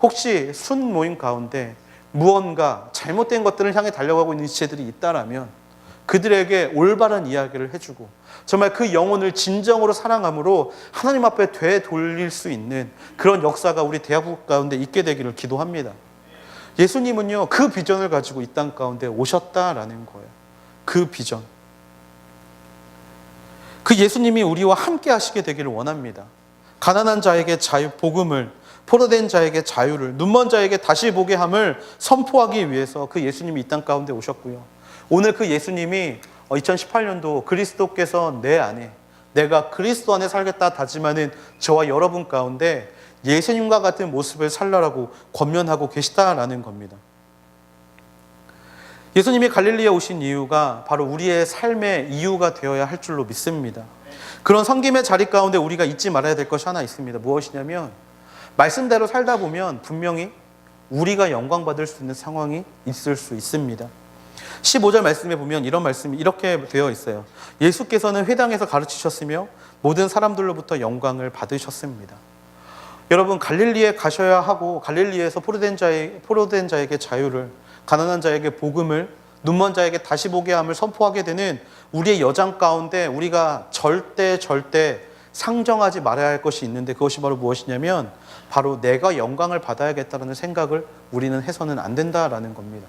혹시 순 모임 가운데 무언가 잘못된 것들을 향해 달려가고 있는 지체들이 있다라면 그들에게 올바른 이야기를 해주고 정말 그 영혼을 진정으로 사랑함으로 하나님 앞에 되돌릴 수 있는 그런 역사가 우리 대학부 가운데 있게 되기를 기도합니다. 예수님은요 그 비전을 가지고 이 땅 가운데 오셨다라는 거예요. 그 비전, 그 예수님이 우리와 함께 하시게 되기를 원합니다. 가난한 자에게 자유, 복음을, 포로된 자에게 자유를, 눈먼 자에게 다시 보게 함을 선포하기 위해서 그 예수님이 이 땅 가운데 오셨고요. 오늘 그 예수님이 2018년도 그리스도께서 내 안에, 내가 그리스도 안에 살겠다 다짐하는 저와 여러분 가운데 예수님과 같은 모습을 살라라고 권면하고 계시다라는 겁니다. 예수님이 갈릴리에 오신 이유가 바로 우리의 삶의 이유가 되어야 할 줄로 믿습니다. 그런 섬김의 자리 가운데 우리가 잊지 말아야 될 것이 하나 있습니다. 무엇이냐면 말씀대로 살다 보면 분명히 우리가 영광받을 수 있는 상황이 있을 수 있습니다. 15절 말씀에 보면 이런 말씀이 이렇게 되어 있어요. 예수께서는 회당에서 가르치셨으며 모든 사람들로부터 영광을 받으셨습니다. 여러분, 갈릴리에 가셔야 하고 갈릴리에서 포로된 자에게 자유를, 가난한 자에게 복음을, 눈먼 자에게 다시 보게 함을 선포하게 되는 우리의 여정 가운데 우리가 절대 상정하지 말아야 할 것이 있는데 그것이 바로 무엇이냐면 바로 내가 영광을 받아야겠다는 생각을 우리는 해서는 안 된다라는 겁니다.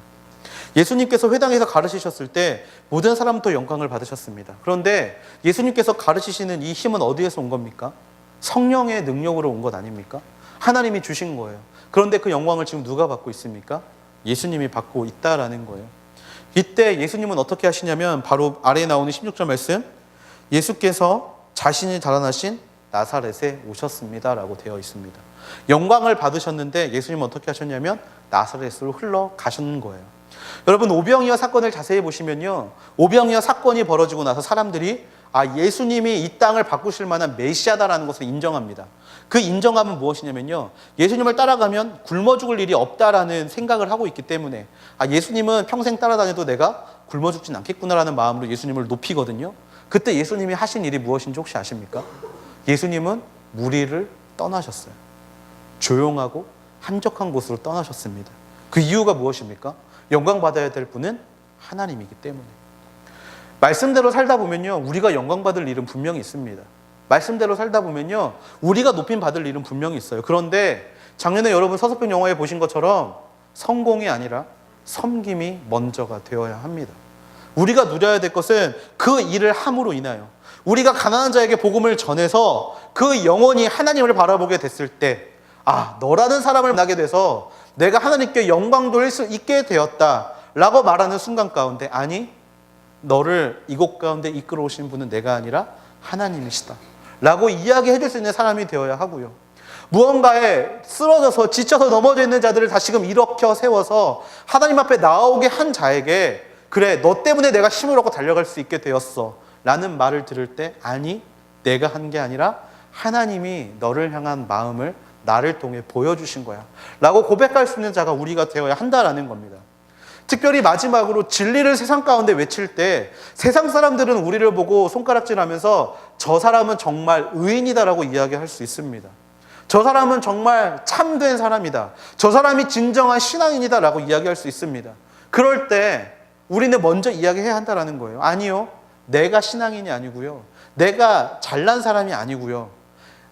예수님께서 회당에서 가르치셨을 때 모든 사람부터 영광을 받으셨습니다. 그런데 예수님께서 가르치시는 이 힘은 어디에서 온 겁니까? 성령의 능력으로 온 것 아닙니까? 하나님이 주신 거예요. 그런데 그 영광을 지금 누가 받고 있습니까? 예수님이 받고 있다라는 거예요. 이때 예수님은 어떻게 하시냐면 바로 아래에 나오는 16절 말씀, 예수께서 자신이 자라나신 나사렛에 오셨습니다라고 되어 있습니다. 영광을 받으셨는데 예수님은 어떻게 하셨냐면 나사렛으로 흘러가신 거예요. 여러분, 오병이어 사건을 자세히 보시면요, 오병이어 사건이 벌어지고 나서 사람들이 예수님이 이 땅을 바꾸실 만한 메시아다라는 것을 인정합니다. 그 인정함은 무엇이냐면요, 예수님을 따라가면 굶어 죽을 일이 없다라는 생각을 하고 있기 때문에 예수님은 평생 따라다녀도 내가 굶어 죽진 않겠구나라는 마음으로 예수님을 높이거든요. 그때 예수님이 하신 일이 무엇인지 혹시 아십니까? 예수님은 무리를 떠나셨어요. 조용하고 한적한 곳으로 떠나셨습니다. 그 이유가 무엇입니까? 영광 받아야 될 분은 하나님이기 때문에. 말씀대로 살다 보면요, 우리가 영광 받을 일은 분명히 있습니다. 말씀대로 살다 보면요, 우리가 높임 받을 일은 분명히 있어요. 그런데 작년에 여러분 서서평 영화에 보신 것처럼 성공이 아니라 섬김이 먼저가 되어야 합니다. 우리가 누려야 될 것은 그 일을 함으로 인하여 우리가 가난한 자에게 복음을 전해서 그 영혼이 하나님을 바라보게 됐을 때 너라는 사람을 만나게 돼서 내가 하나님께 영광 돌릴 수 있게 되었다라고 말하는 순간 가운데 아니, 너를 이곳 가운데 이끌어 오신 분은 내가 아니라 하나님이시다 라고 이야기해 줄 수 있는 사람이 되어야 하고요. 무언가에 쓰러져서 지쳐서 넘어져 있는 자들을 다시금 일으켜 세워서 하나님 앞에 나오게 한 자에게 그래, 너 때문에 내가 힘을 얻고 달려갈 수 있게 되었어 라는 말을 들을 때, 아니, 내가 한 게 아니라 하나님이 너를 향한 마음을 나를 통해 보여주신 거야 라고 고백할 수 있는 자가 우리가 되어야 한다라는 겁니다. 특별히 마지막으로 진리를 세상 가운데 외칠 때 세상 사람들은 우리를 보고 손가락질하면서 저 사람은 정말 의인이다라고 이야기할 수 있습니다. 저 사람은 정말 참된 사람이다, 저 사람이 진정한 신앙인이다라고 이야기할 수 있습니다. 그럴 때 우리는 먼저 이야기해야 한다는 거예요. 아니요, 내가 신앙인이 아니고요, 내가 잘난 사람이 아니고요,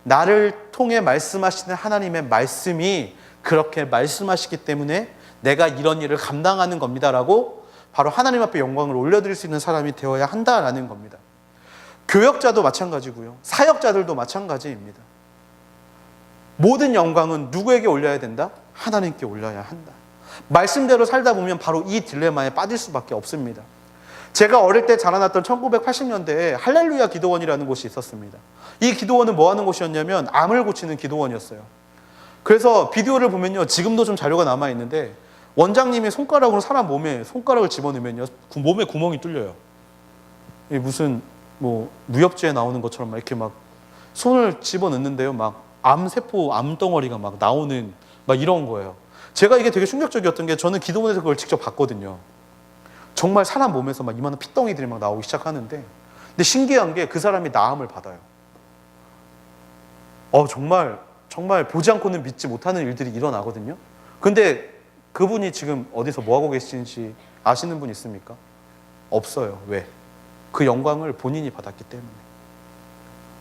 나를 통해 말씀하시는 하나님의 말씀이 그렇게 말씀하시기 때문에 내가 이런 일을 감당하는 겁니다라고 바로 하나님 앞에 영광을 올려드릴 수 있는 사람이 되어야 한다라는 겁니다. 교역자도 마찬가지고요, 사역자들도 마찬가지입니다. 모든 영광은 누구에게 올려야 된다? 하나님께 올려야 한다. 말씀대로 살다 보면 바로 이 딜레마에 빠질 수밖에 없습니다. 제가 어릴 때 자라났던 1980년대에 할렐루야 기도원이라는 곳이 있었습니다. 이 기도원은 뭐 하는 곳이었냐면 암을 고치는 기도원이었어요. 그래서 비디오를 보면요, 지금도 좀 자료가 남아있는데 원장님이 손가락으로 사람 몸에 손가락을 집어넣으면요, 몸에 구멍이 뚫려요. 무슨 뭐 무협지에 나오는 것처럼 막 이렇게 막 손을 집어넣는데요, 막 암세포, 암덩어리가 막 나오는 막 이런 거예요. 제가 이게 되게 충격적이었던 게, 저는 기도원에서 그걸 직접 봤거든요. 정말 사람 몸에서 막 이만한 핏덩이들이 막 나오기 시작하는데, 근데 신기한 게 그 사람이 나음을 받아요. 정말 보지 않고는 믿지 못하는 일들이 일어나거든요. 근데 그분이 지금 어디서 뭐 하고 계신지 아시는 분 있습니까? 없어요. 왜? 그 영광을 본인이 받았기 때문에.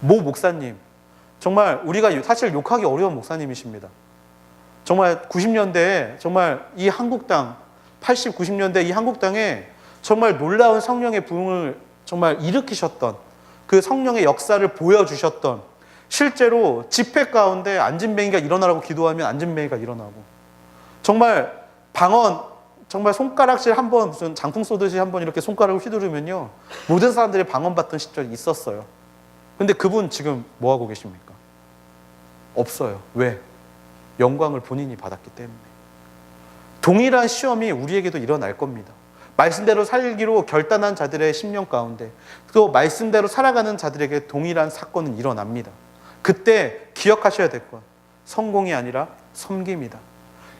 모 목사님, 정말 우리가 사실 욕하기 어려운 목사님이십니다. 정말 90년대에 정말 이 한국당, 80, 90년대 이 한국당에 정말 놀라운 성령의 부흥을 정말 일으키셨던, 그 성령의 역사를 보여주셨던, 실제로 집회 가운데 안진뱅이가 일어나라고 기도하면 안진뱅이가 일어나고, 정말 방언, 정말 손가락질 한번, 무슨 장풍 쏘듯이 한번 이렇게 손가락을 휘두르면요, 모든 사람들이 방언 받던 시절이 있었어요. 근데 그분 지금 뭐 하고 계십니까? 없어요. 왜? 영광을 본인이 받았기 때문에. 동일한 시험이 우리에게도 일어날 겁니다. 말씀대로 살기로 결단한 자들의 심령 가운데, 또 말씀대로 살아가는 자들에게 동일한 사건은 일어납니다. 그때 기억하셔야 될 것, 성공이 아니라 섬김이다.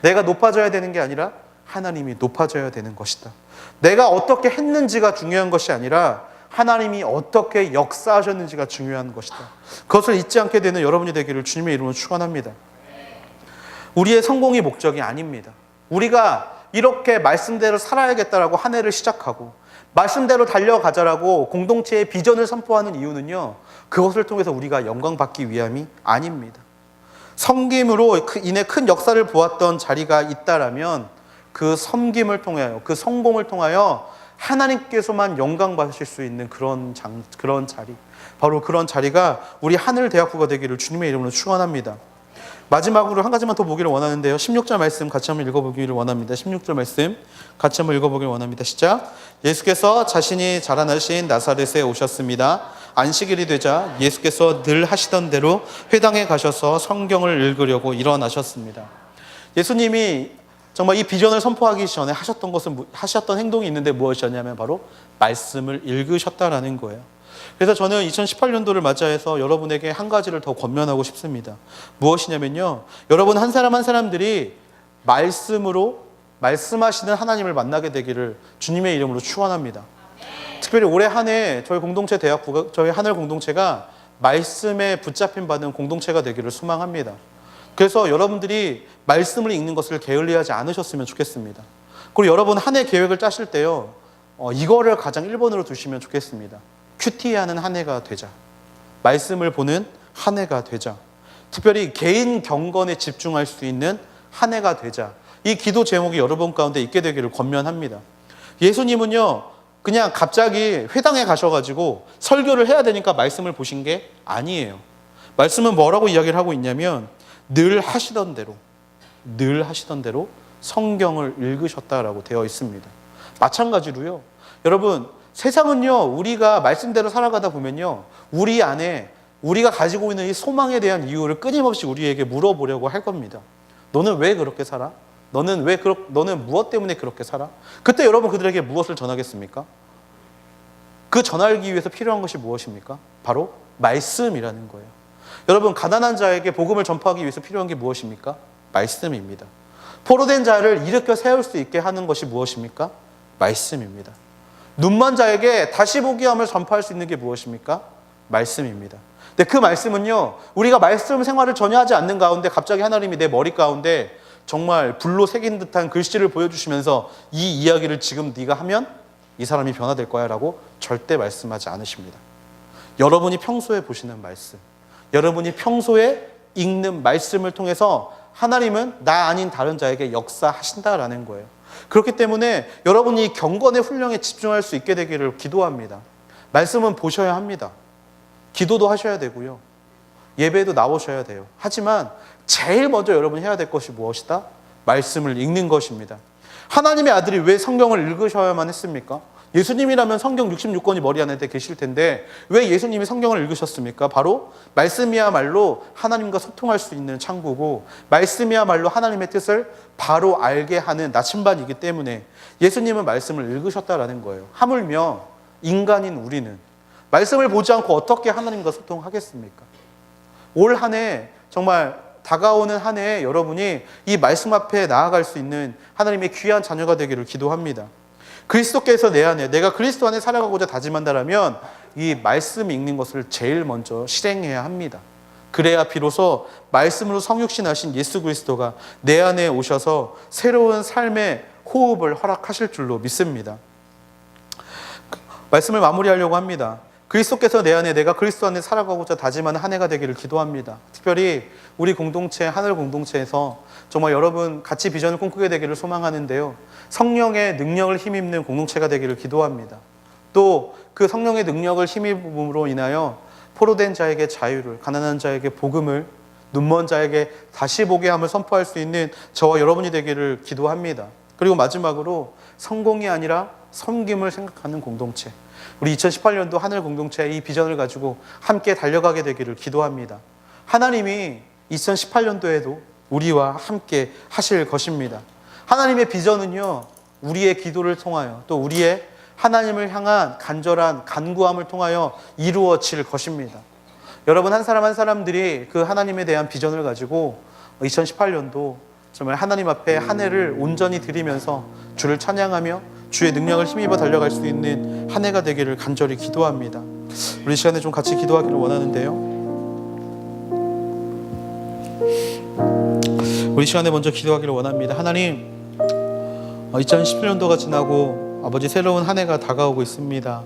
내가 높아져야 되는 게 아니라 하나님이 높아져야 되는 것이다. 내가 어떻게 했는지가 중요한 것이 아니라 하나님이 어떻게 역사하셨는지가 중요한 것이다. 그것을 잊지 않게 되는 여러분이 되기를 주님의 이름으로 축원합니다. 우리의 성공이 목적이 아닙니다. 우리가 이렇게 말씀대로 살아야겠다라고 한 해를 시작하고 말씀대로 달려가자라고 공동체의 비전을 선포하는 이유는요, 그것을 통해서 우리가 영광받기 위함이 아닙니다. 섬김으로 인해 큰 역사를 보았던 자리가 있다라면 그 섬김을 통하여, 그 성공을 통하여 하나님께서만 영광 받으실 수 있는 그런 자리, 바로 그런 자리가 우리 하늘대학부가 되기를 주님의 이름으로 축원합니다. 마지막으로 한 가지만 더 보기를 원하는데요, 16절 말씀 같이 한번 읽어보기를 원합니다. 16절 말씀 같이 한번 읽어보기를 원합니다. 시작. 예수께서 자신이 자라나신 나사렛에 오셨습니다. 안식일이 되자 예수께서 늘 하시던 대로 회당에 가셔서 성경을 읽으려고 일어나셨습니다. 예수님이 정말 이 비전을 선포하기 전에 하셨던 행동이 있는데 무엇이었냐면 바로 말씀을 읽으셨다라는 거예요. 그래서 저는 2018년도를 맞이해서 여러분에게 한 가지를 더 권면하고 싶습니다. 무엇이냐면요, 여러분 한 사람 한 사람들이 말씀으로 말씀하시는 하나님을 만나게 되기를 주님의 이름으로 축원합니다. 특별히 올해 한 해 저희 공동체 대학부가, 저희 하늘 공동체가 말씀에 붙잡힌 받은 공동체가 되기를 소망합니다. 그래서 여러분들이 말씀을 읽는 것을 게을리하지 않으셨으면 좋겠습니다. 그리고 여러분 한 해 계획을 짜실 때요, 이거를 가장 1번으로 두시면 좋겠습니다. 큐티하는 한 해가 되자. 말씀을 보는 한 해가 되자. 특별히 개인 경건에 집중할 수 있는 한 해가 되자. 이 기도 제목이 여러분 가운데 있게 되기를 권면합니다. 예수님은요, 그냥 갑자기 회당에 가셔가지고 설교를 해야 되니까 말씀을 보신 게 아니에요. 말씀은 뭐라고 이야기를 하고 있냐면 늘 하시던 대로 성경을 읽으셨다라고 되어 있습니다. 마찬가지로요, 여러분 세상은요, 우리가 말씀대로 살아가다 보면요, 우리 안에 우리가 가지고 있는 이 소망에 대한 이유를 끊임없이 우리에게 물어보려고 할 겁니다. 너는 왜 그렇게 살아? 너는 무엇 때문에 그렇게 살아? 그때 여러분 그들에게 무엇을 전하겠습니까? 그 전하기 위해서 필요한 것이 무엇입니까? 바로 말씀이라는 거예요. 여러분, 가난한 자에게 복음을 전파하기 위해서 필요한 게 무엇입니까? 말씀입니다. 포로된 자를 일으켜 세울 수 있게 하는 것이 무엇입니까? 말씀입니다. 눈먼 자에게 다시 보게 함을 전파할 수 있는 게 무엇입니까? 말씀입니다. 근데 그 말씀은요, 우리가 말씀 생활을 전혀 하지 않는 가운데 갑자기 하나님이 내 머리 가운데 정말 불로 새긴 듯한 글씨를 보여주시면서 이 이야기를 지금 네가 하면 이 사람이 변화될 거야 라고 절대 말씀하지 않으십니다. 여러분이 평소에 보시는 말씀, 여러분이 평소에 읽는 말씀을 통해서 하나님은 나 아닌 다른 자에게 역사하신다라는 거예요. 그렇기 때문에 여러분이 이 경건의 훈련에 집중할 수 있게 되기를 기도합니다. 말씀은 보셔야 합니다. 기도도 하셔야 되고요. 예배에도 나오셔야 돼요. 하지만 제일 먼저 여러분이 해야 될 것이 무엇이다? 말씀을 읽는 것입니다. 하나님의 아들이 왜 성경을 읽으셔야만 했습니까? 예수님이라면 성경 66권이 머리 안에 계실 텐데 왜 예수님이 성경을 읽으셨습니까? 바로 말씀이야말로 하나님과 소통할 수 있는 창구고 말씀이야말로 하나님의 뜻을 바로 알게 하는 나침반이기 때문에 예수님은 말씀을 읽으셨다라는 거예요. 하물며 인간인 우리는 말씀을 보지 않고 어떻게 하나님과 소통하겠습니까? 올 한 해 정말 다가오는 한 해에 여러분이 이 말씀 앞에 나아갈 수 있는 하나님의 귀한 자녀가 되기를 기도합니다. 그리스도께서 내 안에, 내가 그리스도 안에 살아가고자 다짐한다라면 이 말씀 읽는 것을 제일 먼저 실행해야 합니다. 그래야 비로소 말씀으로 성육신하신 예수 그리스도가 내 안에 오셔서 새로운 삶의 호흡을 허락하실 줄로 믿습니다. 말씀을 마무리하려고 합니다. 그리스도께서 내 안에, 내가 그리스도 안에 살아가고자 다짐하는 한 해가 되기를 기도합니다. 특별히 우리 공동체, 하늘 공동체에서 정말 여러분 같이 비전을 꿈꾸게 되기를 소망하는데요. 성령의 능력을 힘입는 공동체가 되기를 기도합니다. 또 그 성령의 능력을 힘입음으로 인하여 포로된 자에게 자유를, 가난한 자에게 복음을, 눈먼 자에게 다시 보게 함을 선포할 수 있는 저와 여러분이 되기를 기도합니다. 그리고 마지막으로 성공이 아니라 섬김을 생각하는 공동체, 우리 2018년도 하늘 공동체의 이 비전을 가지고 함께 달려가게 되기를 기도합니다. 하나님이 2018년도에도 우리와 함께 하실 것입니다. 하나님의 비전은요, 우리의 기도를 통하여 또 우리의 하나님을 향한 간절한 간구함을 통하여 이루어질 것입니다. 여러분 한 사람 한 사람들이 그 하나님에 대한 비전을 가지고 2018년도 정말 하나님 앞에 한 해를 온전히 드리면서 주를 찬양하며 주의 능력을 힘입어 달려갈 수 있는 한 해가 되기를 간절히 기도합니다. 우리 시간에 좀 같이 기도하기를 원하는데요. 우리 시간에 먼저 기도하기를 원합니다. 하나님, 2017년도가 지나고 아버지 새로운 한 해가 다가오고 있습니다.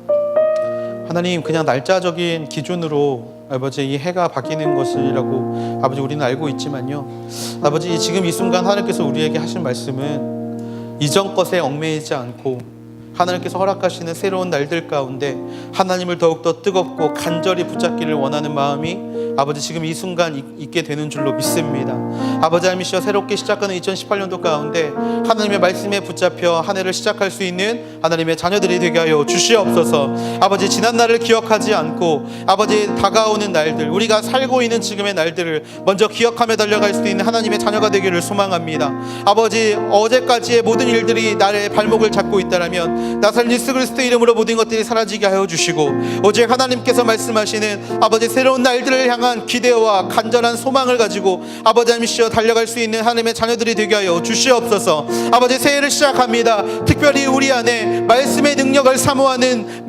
하나님, 그냥 날짜적인 기준으로 아버지 이 해가 바뀌는 것이라고 아버지 우리는 알고 있지만요, 아버지 지금 이 순간 하나님께서 우리에게 하신 말씀은 이전 것에 얽매이지 않고 하나님께서 허락하시는 새로운 날들 가운데 하나님을 더욱더 뜨겁고 간절히 붙잡기를 원하는 마음이 아버지 지금 이 순간 있게 되는 줄로 믿습니다. 아버지 하나님이시여, 새롭게 시작하는 2018년도 가운데 하나님의 말씀에 붙잡혀 한 해를 시작할 수 있는 하나님의 자녀들이 되게 하여 주시옵소서. 아버지 지난 날을 기억하지 않고 아버지 다가오는 날들, 우리가 살고 있는 지금의 날들을 먼저 기억하며 달려갈 수 있는 하나님의 자녀가 되기를 소망합니다. 아버지 어제까지의 모든 일들이 나의 발목을 잡고 있다라면 나살 예수 그리스도의 이름으로 모든 것들이 사라지게 하여 주시고 오직 하나님께서 말씀하시는 아버지 새로운 날들을 향한 기대와 간절한 소망을 가지고 아버지 하나님이시여 달려갈 수 있는 하나님의 자녀들이 되게 하여 주시옵소서. 아버지 새해를 시작합니다. 특별히 우리 안에 말씀의 능력을 사모하는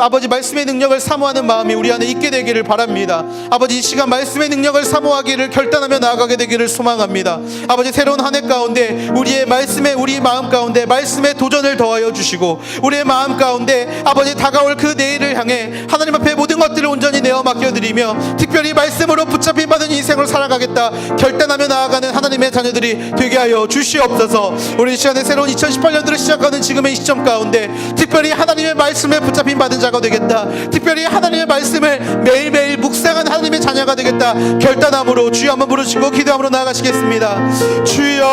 아버지 말씀의 능력을 사모하는 마음이 우리 안에 있게 되기를 바랍니다. 아버지 이 시간 말씀의 능력을 사모하기를 결단하며 나아가게 되기를 소망합니다. 아버지 새로운 한 해 가운데 우리의 말씀에, 우리 마음 가운데 말씀의 도전을 더하여 주시고 우리의 마음 가운데 아버지 다가올 그 내일을 향해 하나님 앞에 모든 것들을 온전히 내어 맡겨드리며 특별히 말씀으로 붙잡힌 받은 인생을 살아가겠다 결단하며 나아가는 하나님의 자녀들이 되게 하여 주시옵소서. 우리 이 시간에 새로운 2018년도를 시작하는 지금의 시점 가운데 특별히 하나님의 말씀에 붙잡힌 받은 자가 되겠다, 특별히 하나님의 말씀을 매일매일 묵상하는 하나님의 자녀가 되겠다 결단함으로 주여 한번 부르시고 기도함으로 나아가시겠습니다. 주여